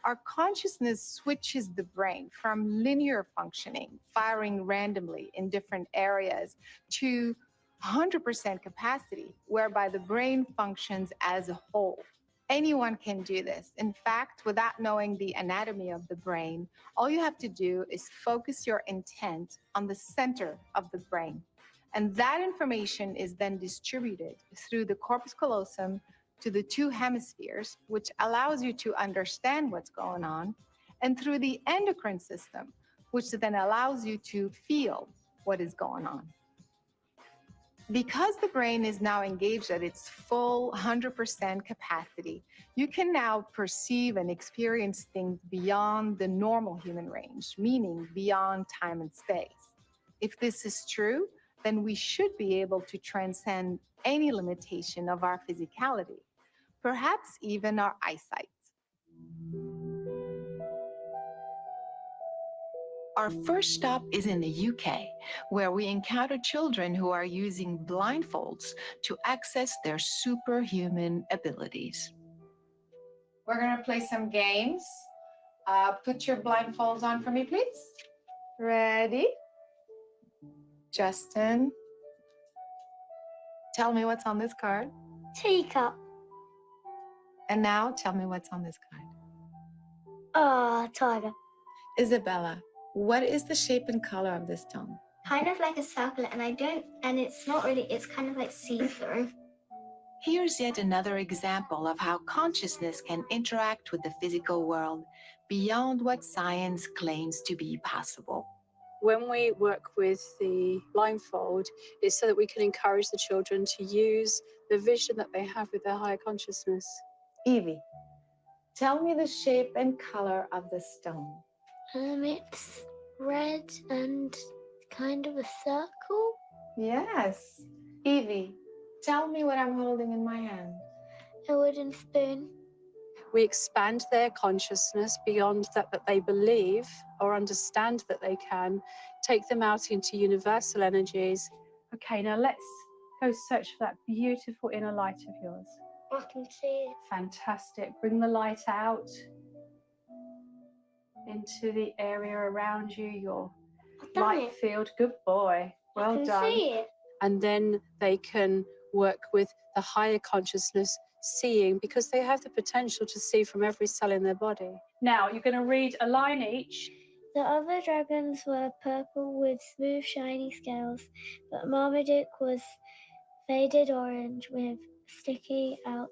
our consciousness switches the brain from linear functioning, firing randomly in different areas, to 100% capacity, whereby the brain functions as a whole. Anyone can do this. In fact, without knowing the anatomy of the brain, all you have to do is focus your intent on the center of the brain. And that information is then distributed through the corpus callosum to the 2 hemispheres, which allows you to understand what's going on, and through the endocrine system, which then allows you to feel what is going on. Because the brain is now engaged at its full 100% capacity, you can now perceive and experience things beyond the normal human range, meaning beyond time and space. If this is true, then we should be able to transcend any limitation of our physicality, perhaps even our eyesight. Our first stop is in the UK, where we encounter children who are using blindfolds to access their superhuman abilities. We're going to play some games. Put your blindfolds on for me, please. Ready? Justin, tell me what's on this card. Teacup. And now tell me what's on this card. Tiger. Isabella, what is the shape and color of this stone? Kind of like a circle, and it's not really, it's kind of like see-through. Here's yet another example of how consciousness can interact with the physical world beyond what science claims to be possible. When we work with the blindfold, it's so that we can encourage the children to use the vision that they have with their higher consciousness. Evie, tell me the shape and color of the stone. It's red and kind of a circle. Yes. Evie, tell me what I'm holding in my hand. A wooden spoon. We expand their consciousness beyond that they believe or understand that they can, take them out into universal energies. Okay, now let's go search for that beautiful inner light of yours. I can see it. Fantastic. Bring the light out into the area around you, your light field. Good boy. Well done. I can see it. And then they can work with the higher consciousness, seeing, because they have the potential to see from every cell in their body. Now you're going to read a line each. The other dragons were purple with smooth, shiny scales, but Marmaduke was faded orange with sticky out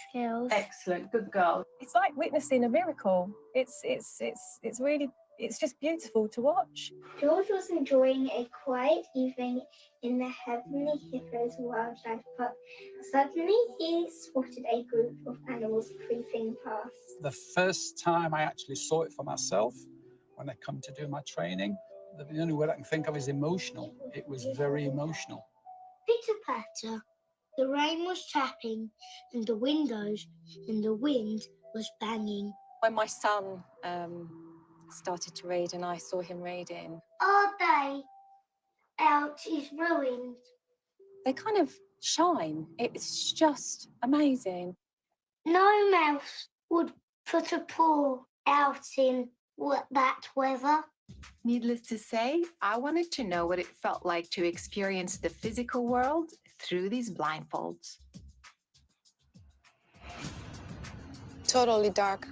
scales. Excellent. Good girl. It's like witnessing a miracle. It's really It's just beautiful to watch. George was enjoying a quiet evening in the Heavenly Hippos Wildlife Park. Suddenly, he spotted a group of animals creeping past. The first time I actually saw it for myself, when I come to do my training, the only word I can think of is emotional. It was very emotional. Pitter-patter. The rain was tapping, and the windows and the wind was banging. When my son started to read and I saw him reading, Our day out is ruined. they kind of shine. It's just amazing. No mouse would put a paw out in that weather. Needless to say, I wanted to know what it felt like to experience the physical world through these blindfolds. Totally dark.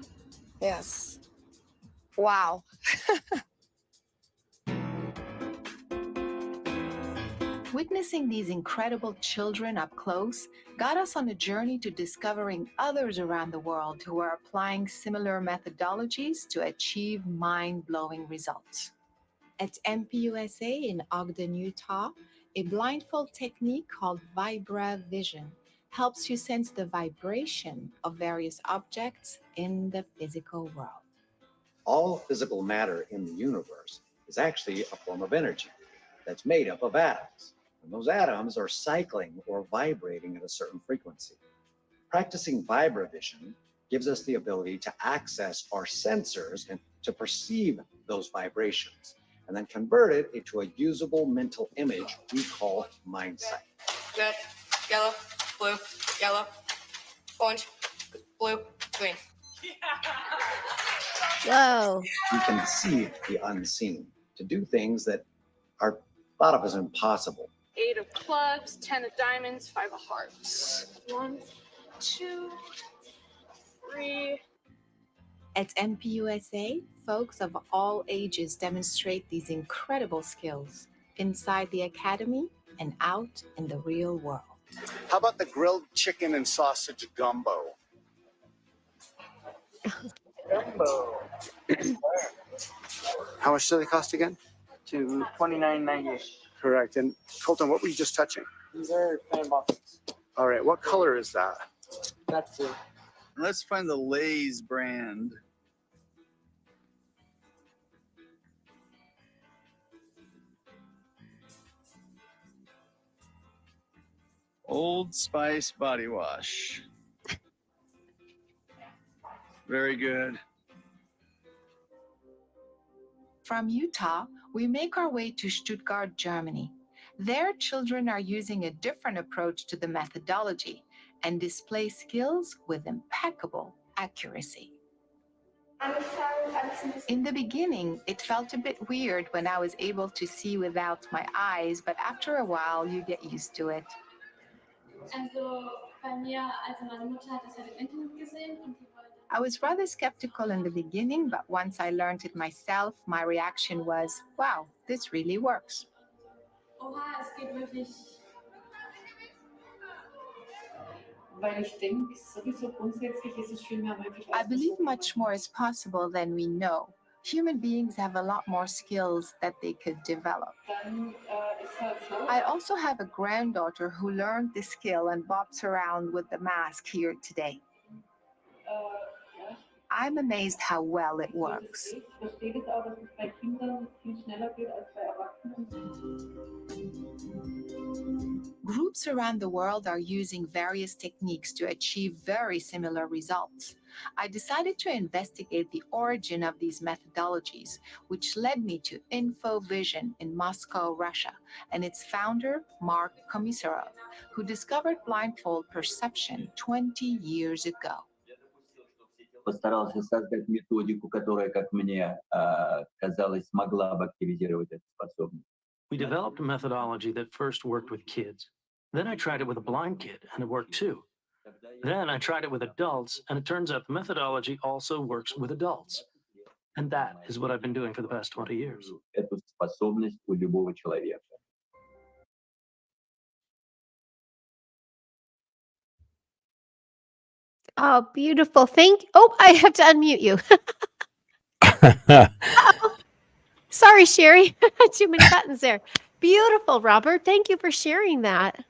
Yes. Wow. Witnessing these incredible children up close got us on a journey to discovering others around the world who are applying similar methodologies to achieve mind-blowing results. At MPUSA in Ogden, Utah, a blindfold technique called Vibra Vision helps you sense the vibration of various objects in the physical world. All physical matter in the universe is actually a form of energy that's made up of atoms. And those atoms are cycling or vibrating at a certain frequency. Practicing vibrovision gives us the ability to access our sensors and to perceive those vibrations, and then convert it into a usable mental image we call mind sight. Red, yellow, blue, yellow, orange, blue, green. Whoa. We can see the unseen, to do things that are thought of as impossible. 8 of clubs, 10 of diamonds, 5 of hearts. 1, 2, 3. At MPUSA, folks of all ages demonstrate these incredible skills inside the academy and out in the real world. How about the grilled chicken and sausage gumbo? Gumbo. How much do they cost again? To $29.90. Correct. And Colton, what were you just touching? These are fan boxes. All right. What color is that? That's it. Let's find the Lay's brand. Old Spice body wash. Very good. From Utah, we make our way to Stuttgart, Germany. There, children are using a different approach to the methodology and display skills with impeccable accuracy. In the beginning, it felt a bit weird when I was able to see without my eyes, but after a while, you get used to it. I was rather skeptical in the beginning, but once I learned it myself, my reaction was, wow, this really works. I believe much more is possible than we know. Human beings have a lot more skills that they could develop. I also have a granddaughter who learned this skill and bops around with the mask here today. I'm amazed how well it works. Groups around the world are using various techniques to achieve very similar results. I decided to investigate the origin of these methodologies, which led me to InfoVision in Moscow, Russia, and its founder, Mark Komisarov, who discovered blindfold perception 20 years ago. Постарался создать методику, которая, как мне казалось, могла бы активизировать эту способность. We developed a methodology that first worked with kids. Then I tried it with a blind kid, and it worked too. Then I tried it with adults, and it turns out the methodology also works with adults. And that is what I've been doing for the past 20 years. Эту способность у любого человека. Oh, beautiful. Oh, I have to unmute you. Sorry, Sherri. Too many buttons there. Beautiful, Robert. Thank you for sharing that.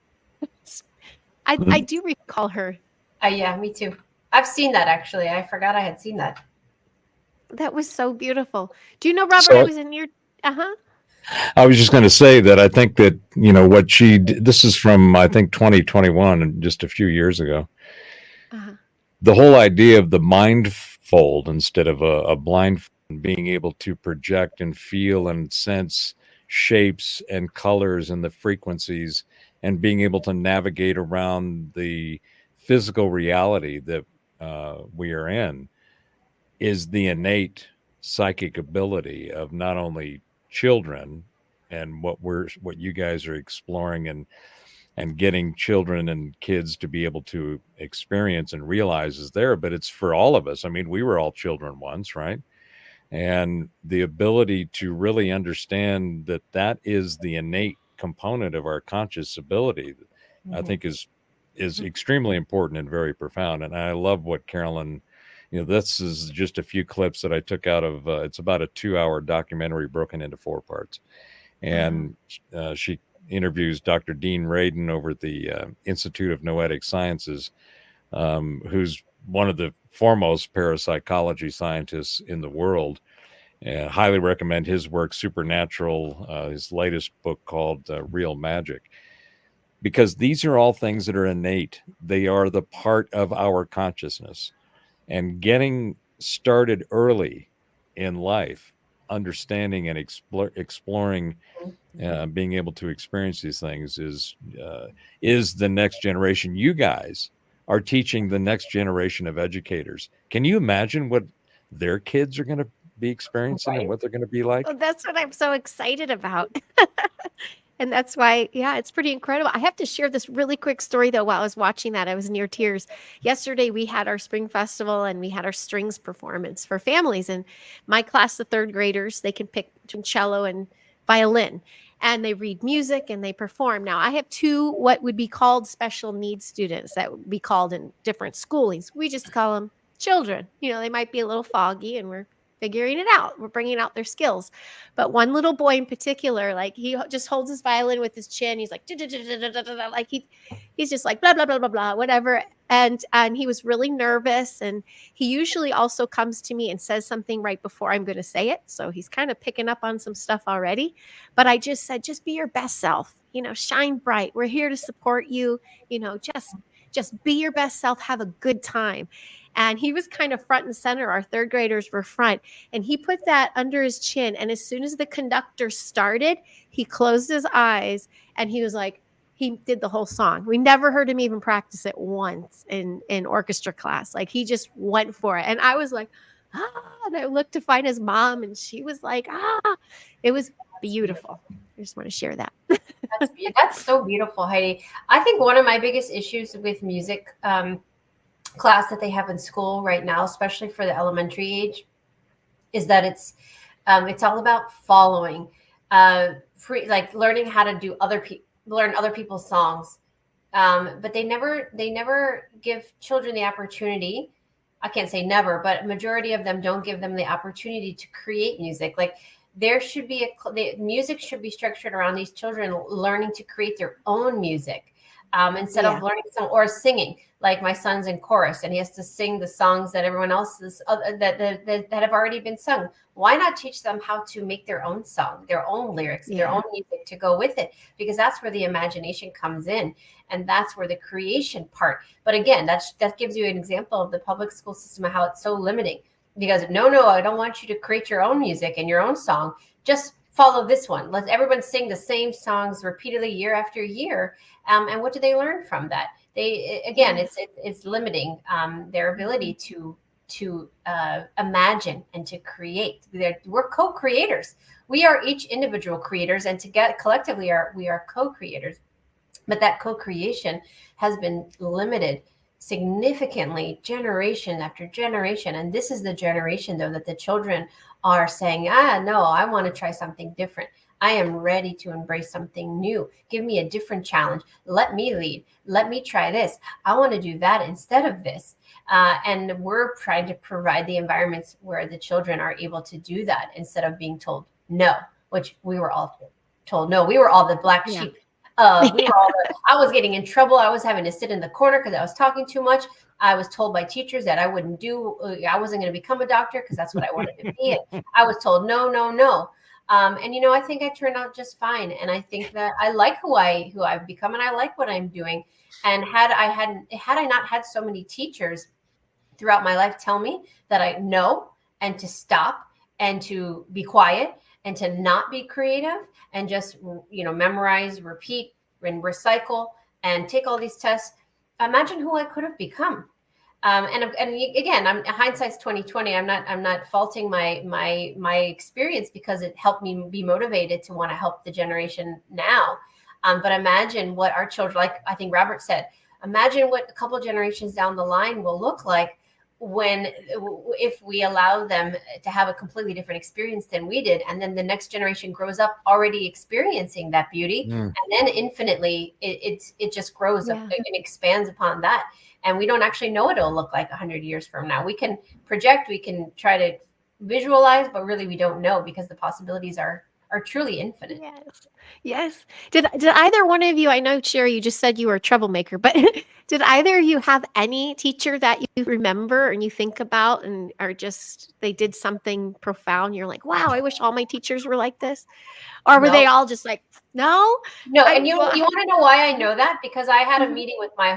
I do recall her. Yeah, me too. I've seen that actually. I forgot I had seen that. That was so beautiful. Do you know, Robert, So- I was in your, I was just going to say that I think that, what she did, this is from, I think, 2021, just a few years ago. The whole idea of the mind fold instead of a blindfold, being able to project and feel and sense shapes and colors and the frequencies, and being able to navigate around the physical reality that we are in, is the innate psychic ability of not only children and what you guys are exploring and getting children and kids to be able to experience and realize is there, but it's for all of us. I mean, we were all children once, right? And the ability to really understand that that is the innate component of our conscious ability, I think is extremely important and very profound. And I love what Carolyn, this is just a few clips that I took out of, it's about a 2-hour documentary broken into 4 parts. And she interviews Dr. Dean Radin over at the Institute of Noetic Sciences, who's one of the foremost parapsychology scientists in the world. Highly recommend his work, Supernatural, his latest book called Real Magic, because these are all things that are innate. They are the part of our consciousness. And getting started early in life, understanding and exploring, being able to experience these things is the next generation. You guys are teaching the next generation of educators. Can you imagine what their kids are going to be experiencing and what they're going to be like? well, that's what I'm so excited about. And that's why, yeah, it's pretty incredible. I have to share this really quick story, though. While I was watching that, I was near tears. Yesterday, we had our spring festival and we had our strings performance for families. And my class, the 3rd graders, they can pick between cello and violin. And they read music and they perform. Now, I have 2 what would be called special needs students that would be called in different schoolings. We just call them children. They might be a little foggy and we're figuring it out. We're bringing out their skills. But one little boy in particular, like he just holds his violin with his chin. He's like, like he's just like blah, blah, blah, blah, blah, whatever. And he was really nervous. And he usually also comes to me and says something right before I'm going to say it. So he's kind of picking up on some stuff already. But I just said, just be your best self, shine bright. We're here to support you. Just be your best self. Have a good time. And he was kind of front and center. Our 3rd graders were front. And he put that under his chin. And as soon as the conductor started, he closed his eyes and he was like, he did the whole song. We never heard him even practice it once in orchestra class. Like he just went for it. And I was like, and I looked to find his mom and she was like, it was beautiful. I just want to share that. That's so beautiful, Heidi. I think one of my biggest issues with music class that they have in school right now, especially for the elementary age, is that it's all about following, like learning how to do learn other people's songs, but they never give children the opportunity. I can't say never, but a majority of them don't give them the opportunity to create music. Like there should be the music should be structured around these children learning to create their own music. Instead of learning or singing, like my son's in chorus and he has to sing the songs that everyone else is that have already been sung. Why not teach them how to make their own song, their own lyrics, their own music to go with it? Because that's where the imagination comes in, and that's where the creation part. But again, that gives you an example of the public school system and how it's so limiting. Because no, I don't want you to create your own music and your own song. Just follow this one. Let everyone sing the same songs repeatedly year after year. And what do they learn from that? It's limiting their ability to imagine and to create. We're co-creators. We are each individual creators, and collectively we are co-creators. But that co-creation has been limited significantly generation after generation. And this is the generation, though, that the children are saying, no, I want to try something different. I am ready to embrace something new. Give me a different challenge. Let me lead. Let me try this. I want to do that instead of this. And we're trying to provide the environments where the children are able to do that instead of being told no, which we were all told no. We were all the black Yeah. sheep. I was getting in trouble. I was having to sit in the corner because I was talking too much. I was told by teachers that I wasn't going to become a doctor because that's what I wanted to be. And I was told no, no, no. And I think I turned out just fine. And I think that I like who I've become, and I like what I'm doing. And had I not had so many teachers throughout my life tell me that I know, and to stop, and to be quiet, and to not be creative, and just memorize, repeat, and recycle, and take all these tests, imagine who I could have become. And again, hindsight's 2020. I'm not faulting my experience, because it helped me be motivated to want to help the generation now. But imagine what our children, like I think Robert said, imagine what a couple generations down the line will look like if we allow them to have a completely different experience than we did, and then the next generation grows up already experiencing that beauty, and then infinitely it just grows up and expands upon that. And we don't actually know what it'll look like 100 years from now. We can project, we can try to visualize, but really we don't know, because the possibilities are truly infinite. Yes. Did either one of you, I know, Sherri, you just said you were a troublemaker, but did either of you have any teacher that you remember and you think about and are just, they did something profound? You're like, wow, I wish all my teachers were like this. Or were they all just like, no? And you want to know why I know that? Because I had a meeting with my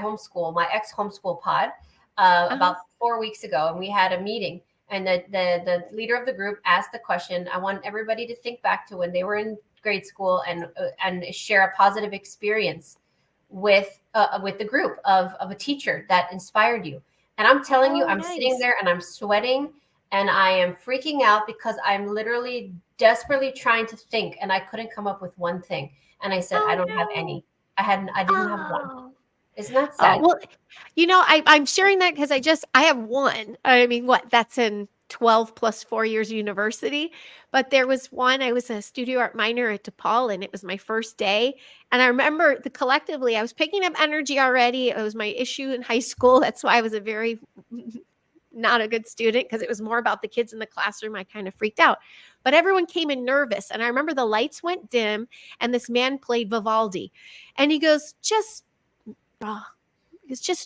ex-homeschool pod about 4 weeks ago, and we had a meeting. And the leader of the group asked the question. I want everybody to think back to when they were in grade school and share a positive experience with the group of a teacher that inspired you. And I'm telling you, I'm sitting there and I'm sweating and I am freaking out, because I'm literally desperately trying to think, and I couldn't come up with one thing. And I said, I don't have any. I didn't have one. Isn't that sad? Well, I'm sharing that because I have one. I mean, that's in 12 plus 4 years of university. But there was one, I was a studio art minor at DePaul, and it was my first day. And I remember collectively, I was picking up energy already. It was my issue in high school. That's why I was a very not a good student, because it was more about the kids in the classroom. I kind of freaked out. But everyone came in nervous. And I remember the lights went dim and this man played Vivaldi. And he goes, just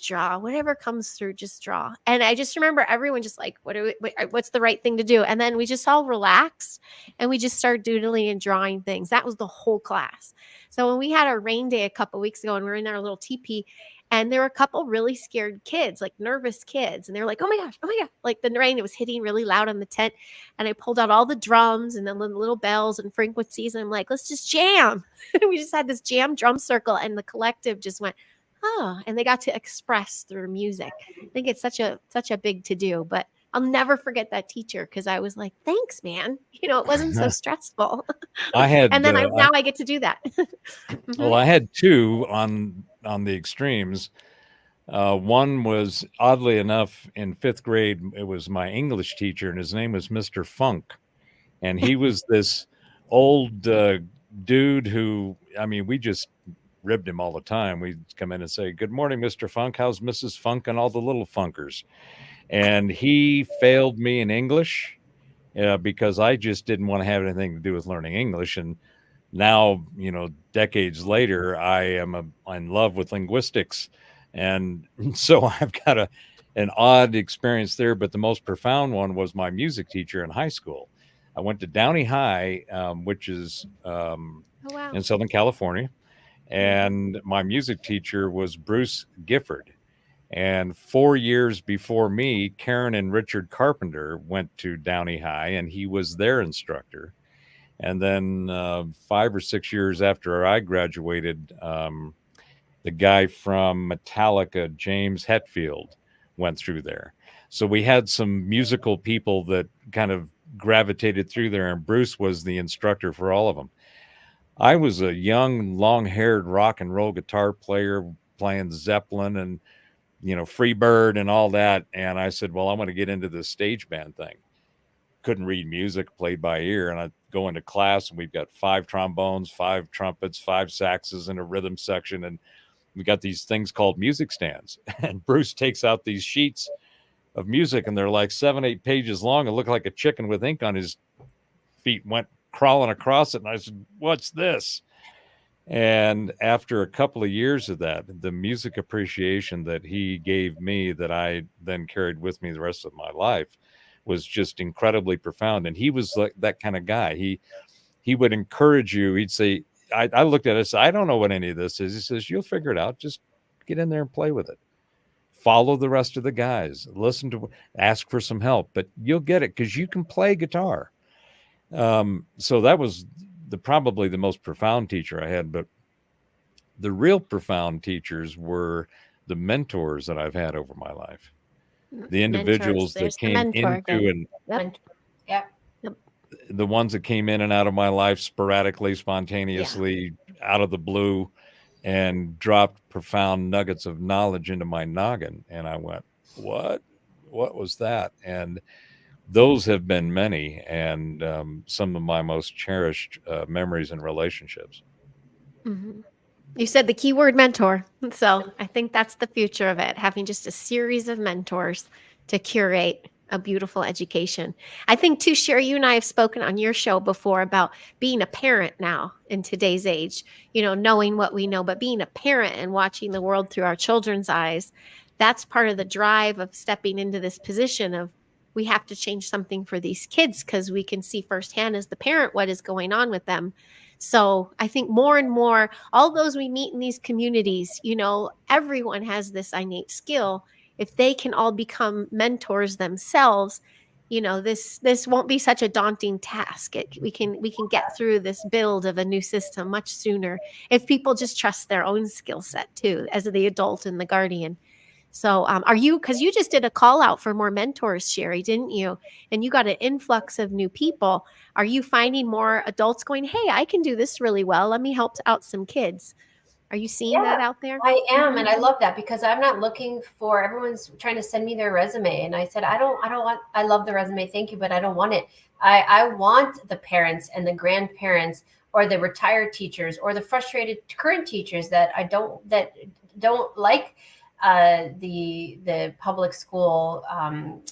draw, whatever comes through, just draw. And I just remember everyone just like, what's the right thing to do? And then we just all relaxed and we just started doodling and drawing things. That was the whole class. So when we had our rain day a couple weeks ago and we were in our little teepee, and there were a couple really scared kids, like nervous kids. And they're like, oh my gosh, like the rain, it was hitting really loud on the tent. And I pulled out all the drums and then the little bells and frequencies. And I'm like, let's just jam. We just had this jam drum circle, and the collective just went, oh, and they got to express through music. I think it's such a big to do, but I'll never forget that teacher, because I was like, thanks, man. It wasn't so stressful. I had, and then now I get to do that. Well, I had two on the extremes. One was, oddly enough, in 5th grade. It was my English teacher, and his name was Mr. Funk. And he was this old dude who, I mean, we just ribbed him all the time. We'd come in and say, good morning, Mr. Funk. How's Mrs. Funk and all the little funkers? And he failed me in English because I just didn't want to have anything to do with learning English. And now, decades later, I am in love with linguistics. And so I've got an odd experience there. But the most profound one was my music teacher in high school. I went to Downey High, which is in Southern California. And my music teacher was Bruce Gifford. And 4 years before me, Karen and Richard Carpenter went to Downey High, and he was their instructor. And then 5 or 6 years after I graduated, the guy from Metallica, James Hetfield, went through there. So we had some musical people that kind of gravitated through there, and Bruce was the instructor for all of them. I was a young, long-haired rock and roll guitar player playing Zeppelin and, Freebird and all that. And I said, well, I want to get into this stage band thing. couldn't read music, played by ear. And I go into class and we've got 5 trombones, 5 trumpets, 5 saxes in a rhythm section. And we got these things called music stands. And Bruce takes out these sheets of music and they're like 7, 8 pages long. It looked like a chicken with ink on his feet went crawling across it. And I said, "What's this?" And after a couple of years of that, the music appreciation that he gave me that I then carried with me the rest of my life was just incredibly profound. And he was like that kind of guy. He would encourage you. He'd say, I looked at it and said, "I don't know what any of this is." He says, "You'll figure it out. Just get in there and play with it. Follow the rest of the guys. Listen to, ask for some help, but you'll get it because you can play guitar." So that was probably the most profound teacher I had. But the real profound teachers were the mentors that I've had over my life. The individuals that came into and the ones that came in and out of my life sporadically, spontaneously, out of the blue, and dropped profound nuggets of knowledge into my noggin. And I went, what was that? And those have been many, and some of my most cherished memories and relationships. Mm-hmm. You said the keyword mentor. So I think that's the future of it, having just a series of mentors to curate a beautiful education. I think too, Sherri, you and I have spoken on your show before about being a parent now in today's age, knowing what we know, but being a parent and watching the world through our children's eyes. That's part of the drive of stepping into this position of we have to change something for these kids because we can see firsthand as the parent what is going on with them. So I think more and more, all those we meet in these communities, everyone has this innate skill. If they can all become mentors themselves, this won't be such a daunting task. We can get through this build of a new system much sooner if people just trust their own skill set too, as the adult and the guardian. So because you just did a call out for more mentors, Sherri, didn't you? And you got an influx of new people. Are you finding more adults going, "Hey, I can do this really well. Let me help out some kids"? Are you seeing that out there? I am. And I love that because I'm not looking for, everyone's trying to send me their resume. And I said, I love the resume. Thank you. But I don't want it. I want the parents and the grandparents or the retired teachers or the frustrated current teachers that don't like the public school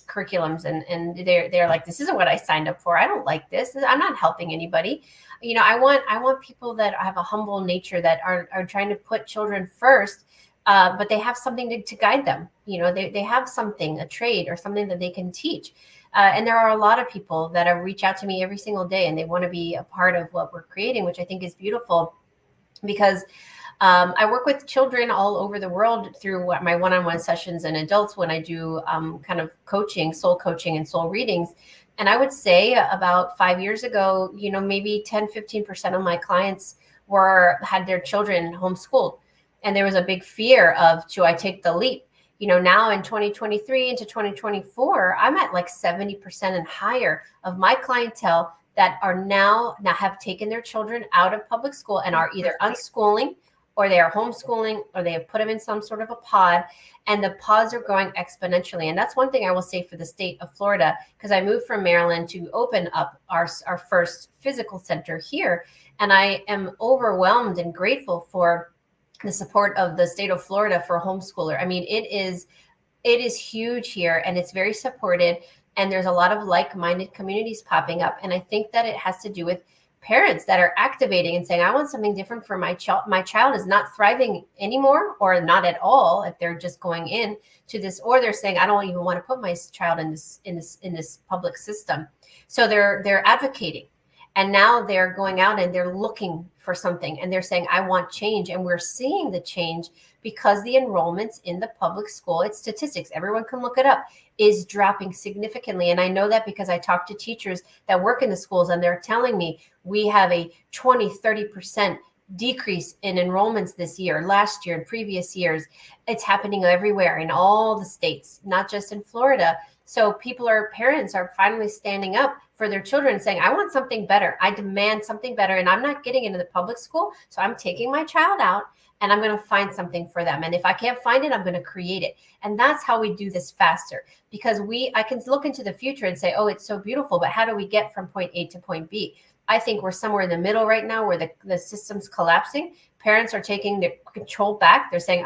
curriculums, and they're like, this isn't what I signed up for. I don't like this. I'm not helping anybody. I want people that have a humble nature that are trying to put children first, but they have something to guide them. They have something, a trade or something that they can teach. And there are a lot of people that reach out to me every single day, and they want to be a part of what we're creating, which I think is beautiful because I work with children all over the world through my one-on-one sessions and adults when I do kind of coaching, soul coaching and soul readings. And I would say about 5 years ago, maybe 10, 15% of my clients had their children homeschooled. And there was a big fear of, should I take the leap? Now in 2023 into 2024, I'm at like 70% and higher of my clientele that are now have taken their children out of public school and are either unschooling, or they are homeschooling, or they have put them in some sort of a pod, and the pods are growing exponentially. And that's one thing I will say for the state of Florida, because I moved from Maryland to open up our first physical center here. And I am overwhelmed and grateful for the support of the state of Florida for homeschooler. I mean, it is huge here, and it's very supported. And there's a lot of like-minded communities popping up. And I think that it has to do with parents that are activating and saying, I want something different for my child. My child is not thriving anymore, or not at all, if they're just going in to this, or they're saying, I don't even want to put my child in this public system. So they're advocating. And now they're going out and they're looking for something, and they're saying, I want change. And we're seeing the change because the enrollments in the public school, it's statistics, everyone can look it up, is dropping significantly. And I know that because I talk to teachers that work in the schools, and they're telling me we have a 20-30% decrease in enrollments this year, last year, and previous years. It's happening everywhere in all the states, not just in Florida. So parents are finally standing up for their children and saying, I want something better. I demand something better, and I'm not getting into the public school. So I'm taking my child out and I'm going to find something for them. And if I can't find it, I'm going to create it. And that's how we do this faster, because I can look into the future and say, oh, it's so beautiful, but how do we get from point A to point B? I think we're somewhere in the middle right now where the system's collapsing. Parents are taking the control back. They're saying,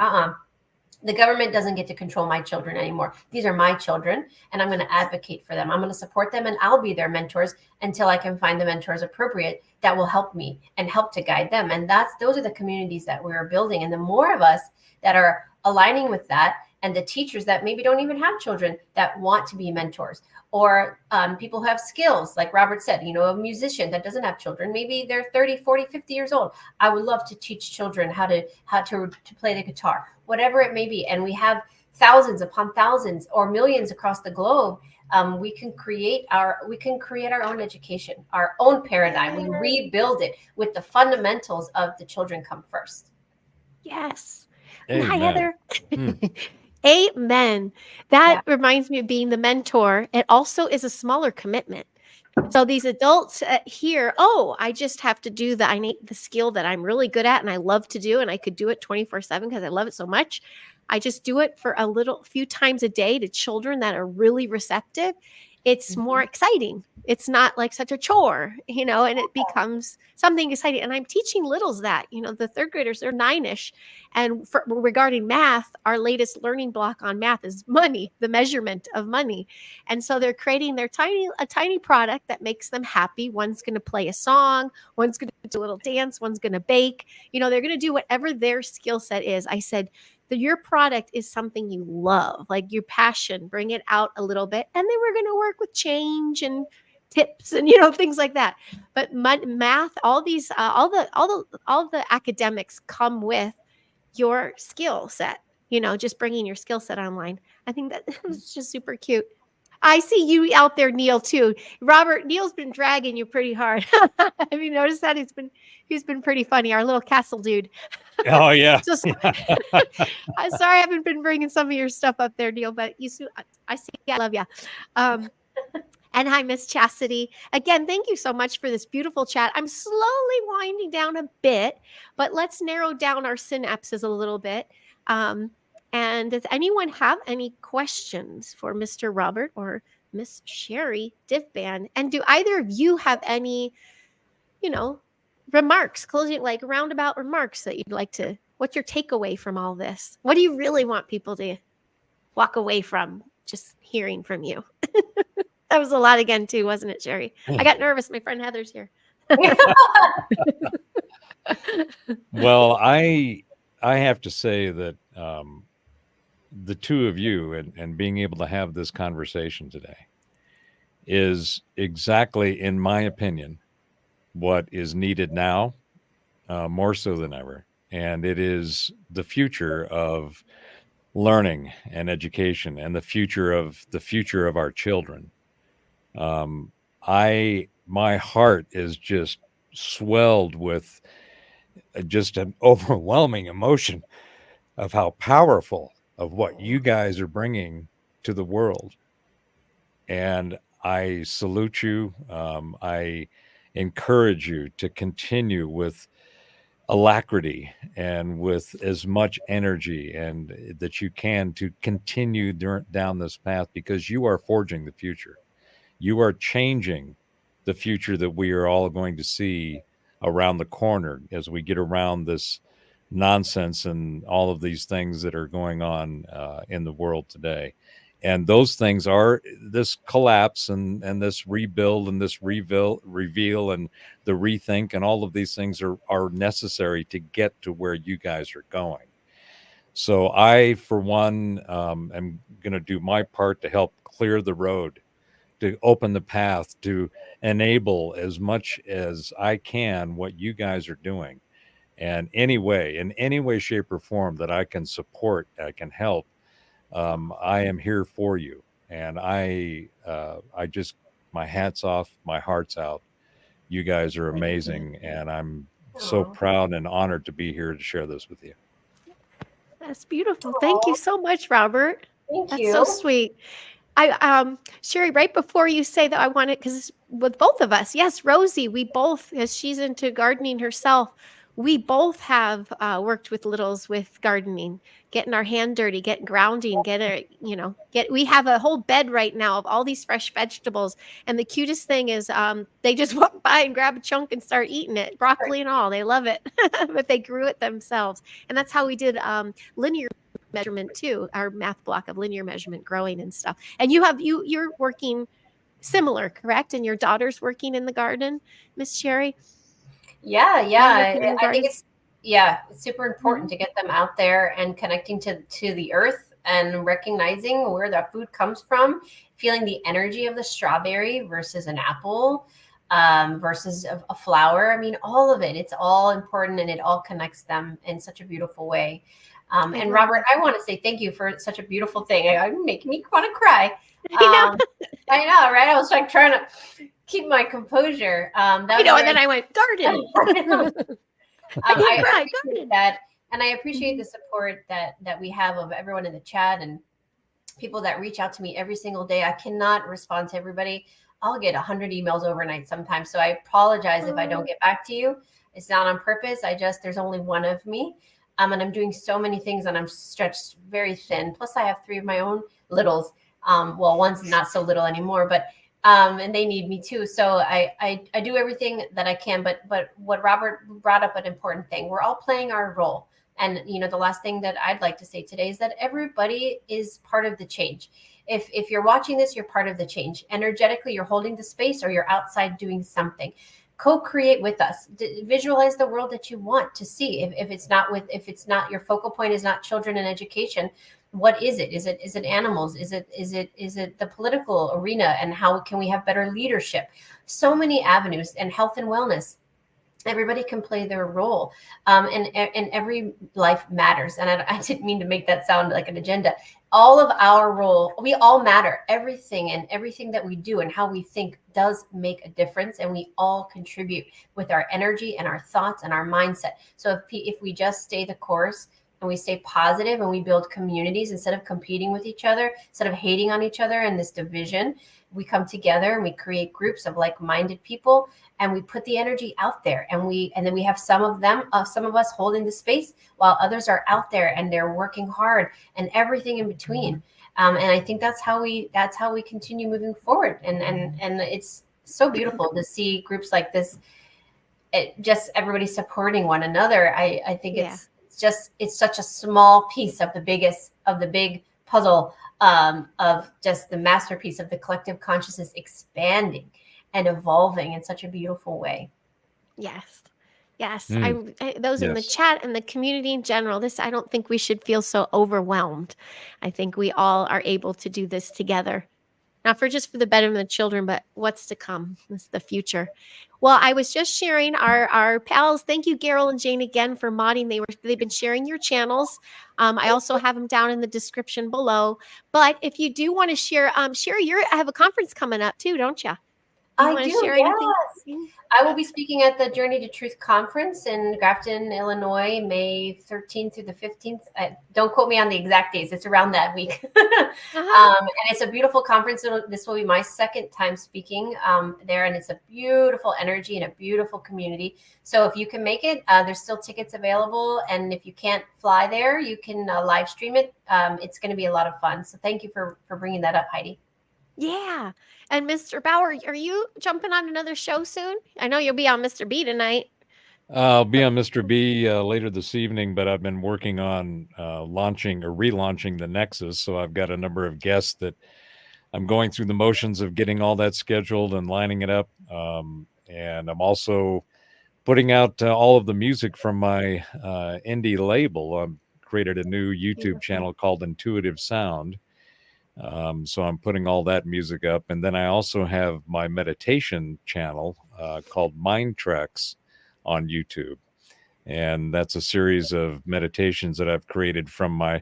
the government doesn't get to control my children anymore. These are my children, and I'm going to advocate for them. I'm going to support them, and I'll be their mentors until I can find the mentors appropriate that will help me and help to guide them. And those are the communities that we're building. And the more of us that are aligning with that, and the teachers that maybe don't even have children that want to be mentors, or people who have skills, like Robert said, a musician that doesn't have children, maybe they're 30, 40, 50 years old. I would love to teach children how to play the guitar, whatever it may be. And we have thousands upon thousands or millions across the globe. We can create our own education, our own paradigm. We rebuild it with the fundamentals of the children come first. Yes. Amen. Hi, Heather. Amen. That reminds me of being the mentor. It also is a smaller commitment. So these adults here, I just have to do I need the skill that I'm really good at and I love to do, and I could do it 24/7 because I love it so much. I just do it for a few times a day to children that are really receptive. It's more exciting. It's not like such a chore, and it becomes something exciting. And I'm teaching littles that, the third graders, they're 9-ish. And regarding math, our latest learning block on math is money, the measurement of money. And so they're creating a tiny product that makes them happy. One's going to play a song, one's going to do a little dance, one's going to bake. They're going to do whatever their skill set is. I said, your product is something you love, like your passion, bring it out a little bit. And then we're going to work with change and tips and, things like that. But math, all the academics come with your skill set, just bringing your skill set online. I think that is just super cute. I see you out there, Neil, too. Robert, Neil's been dragging you pretty hard. Have you noticed that? He's been pretty funny, our little castle dude. Oh, yeah. So I'm sorry I haven't been bringing some of your stuff up there, Neil, but I see. I love you. And hi, Miss Chastity. Again, thank you so much for this beautiful chat. I'm slowly winding down a bit, but let's narrow down our synapses a little bit. And does anyone have any questions for Mr. Robert or Miss Sherri Divband? And do either of you have any, remarks, closing, like roundabout remarks that you'd like to, what's your takeaway from all this? What do you really want people to walk away from just hearing from you? That was a lot again too, wasn't it, Sherri? I got nervous. My friend Heather's here. Well, I have to say that the two of you and being able to have this conversation today is exactly, in my opinion, what is needed now, more so than ever. And it is the future of learning and education and the future of our children. My heart is just swelled with just an overwhelming emotion of how powerful of what you guys are bringing to the world. And I salute you. I encourage you to continue with alacrity and with as much energy and that you can to continue down this path, because you are forging the future. You are changing the future that we are all going to see around the corner as we get around this nonsense and all of these things that are going on in the world today. And those things are this collapse and this rebuild and this reveal and the rethink, and all of these things are necessary to get to where you guys are going. So I, for one, am going to do my part to help clear the road, to open the path, to enable as much as I can what you guys are doing. And in any way, shape, or form that I can support, I can help, I am here for you. And I just, my hat's off, my heart's out. You guys are amazing. And I'm so proud and honored to be here to share this with you. That's beautiful. Thank you so much, Robert. Thank That's you. so sweet. Sherri, right before you say that, I wanted, because with both of us, yes, Rosie, we both, as she's into gardening herself, we both have worked with littles with gardening, getting our hand dirty, get grounding, we have a whole bed right now of all these fresh vegetables. And the cutest thing is they just walk by and grab a chunk and start eating it, broccoli and all. They love it, but they grew it themselves. And that's how we did linear measurement too, our math block of linear measurement, growing and stuff. And you're working similar, correct? And your daughter's working in the garden, Miss Sherri? Yeah, I think it's super important to Mm-hmm. get them out there and connecting to the earth and recognizing where that food comes from, feeling the energy of the strawberry versus an apple, versus a flower. I mean, all of it. It's all important, and it all connects them in such a beautiful way. And Robert, I want to say thank you for such a beautiful thing. You're making me want to cry. I know, right? I was like trying to keep my composure. And then I went, garden. I appreciate that. And I appreciate the support that we have of everyone in the chat and people that reach out to me every single day. I cannot respond to everybody. I'll get 100 emails overnight sometimes. So I apologize if I don't get back to you. It's not on purpose. there's only one of me. And I'm doing so many things and I'm stretched very thin. Plus I have 3 of my own littles. Well, one's not so little anymore, but and they need me too. So I do everything that I can. But what Robert brought up an important thing. We're all playing our role. And the last thing that I'd like to say today is that everybody is part of the change. If you're watching this, you're part of the change. Energetically, you're holding the space or you're outside doing something. Co-create with us. Visualize the world that you want to see. If it's not your focal point is not children and education, what is it? Is it animals? Is it the political arena, and how can we have better leadership? So many avenues, and health and wellness. Everybody can play their role, and every life matters. And I didn't mean to make that sound like an agenda. All of our role, we all matter. Everything that we do and how we think does make a difference, and we all contribute with our energy and our thoughts and our mindset. So if we just stay the course and we stay positive and we build communities instead of competing with each other, instead of hating on each other and this division, we come together and we create groups of like-minded people, and we put the energy out there, and then we have some of us holding the space while others are out there and they're working hard and everything in between. And I think that's how we continue moving forward. And it's so beautiful to see groups like this. Just everybody supporting one another. I think it's such a small piece of the big puzzle, of just the masterpiece of the collective consciousness expanding and evolving in such a beautiful way. Yes. Those in the chat and the community in general, I don't think we should feel so overwhelmed. I think we all are able to do this together, not just for the betterment of the children, but what's to come. This is the future. Well, I was just sharing our pals. Thank you, Carol and Jane, again for modding. They've been sharing your channels. I also have them down in the description below. But if you do want to share, Sherri, I have a conference coming up too, don't you? I do, yes. I will be speaking at the Journey to Truth conference in Grafton, Illinois, May 13th through the 15th. Don't quote me on the exact days. It's around that week. And it's a beautiful conference. This will be my second time speaking there, and it's a beautiful energy and a beautiful community. So if you can make it, there's still tickets available. And if you can't fly there, you can live stream it. It's going to be a lot of fun. So thank you for bringing that up, Heidi. Yeah. And Mr. Bauer, are you jumping on another show soon? I know you'll be on Mr. B tonight. I'll be on Mr. B later this evening, but I've been working on relaunching the Nexus. So I've got a number of guests that I'm going through the motions of getting all that scheduled and lining it up. And I'm also putting out all of the music from my indie label. I've created a new YouTube channel called Intuitive Sound. So I'm putting all that music up. And then I also have my meditation channel called Mind Treks on YouTube. And that's a series of meditations that I've created from I've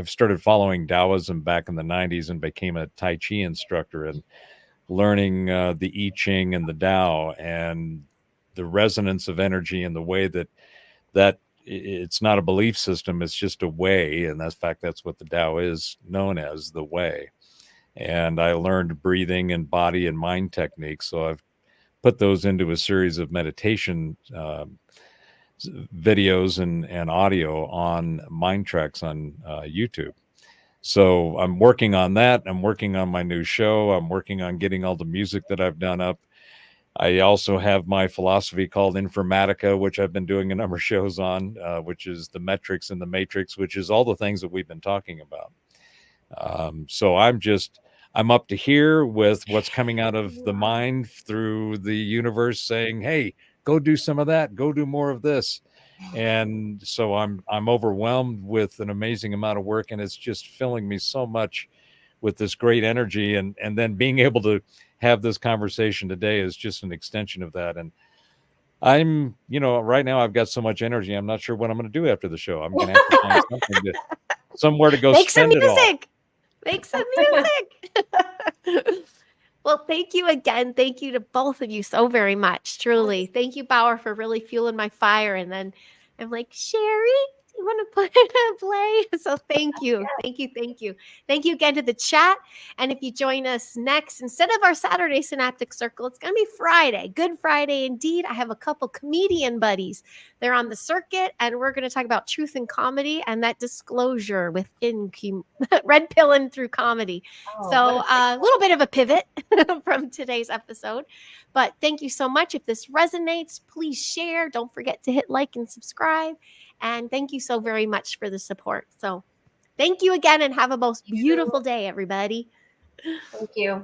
started following Taoism back in the 90s and became a Tai Chi instructor, and learning the I Ching and the Tao and the resonance of energy and the way that it's not a belief system. It's just a way. And that's fact, that's what the Tao is known as, the way. And I learned breathing and body and mind techniques. So I've put those into a series of meditation videos and audio on Mind Tracks on YouTube. So I'm working on that. I'm working on my new show. I'm working on getting all the music that I've done up. I also have my philosophy called Informatica, which I've been doing a number of shows on, which is the metrics and the matrix, which is all the things that we've been talking about. So I'm up to here with what's coming out of the mind through the universe saying, hey, go do some of that, go do more of this. And so I'm overwhelmed with an amazing amount of work, and it's just filling me so much with this great energy. And then being able to have this conversation today is just an extension of that. And I'm, right now I've got so much energy, I'm not sure what I'm going to do after the show. I'm going to have to find somewhere to go Make some spend it all. music. Make some music. Well, thank you again. Thank you to both of you so very much. Truly. Thank you, Bauer, for really fueling my fire. And then I'm like, Sherri, do you want to put it in play? So thank you. Thank you. Thank you. Thank you again to the chat. And if you join us next, instead of our Saturday Synaptic Circle, it's going to be Friday. Good Friday indeed. I have a couple comedian buddies. They're on the circuit, and we're going to talk about truth and comedy and that disclosure within red pilling through comedy. So a little bit of a pivot from today's episode. But thank you so much. If this resonates, please share. Don't forget to hit like and subscribe. And thank you so very much for the support. So thank you again, and have a most beautiful day, everybody. Thank you.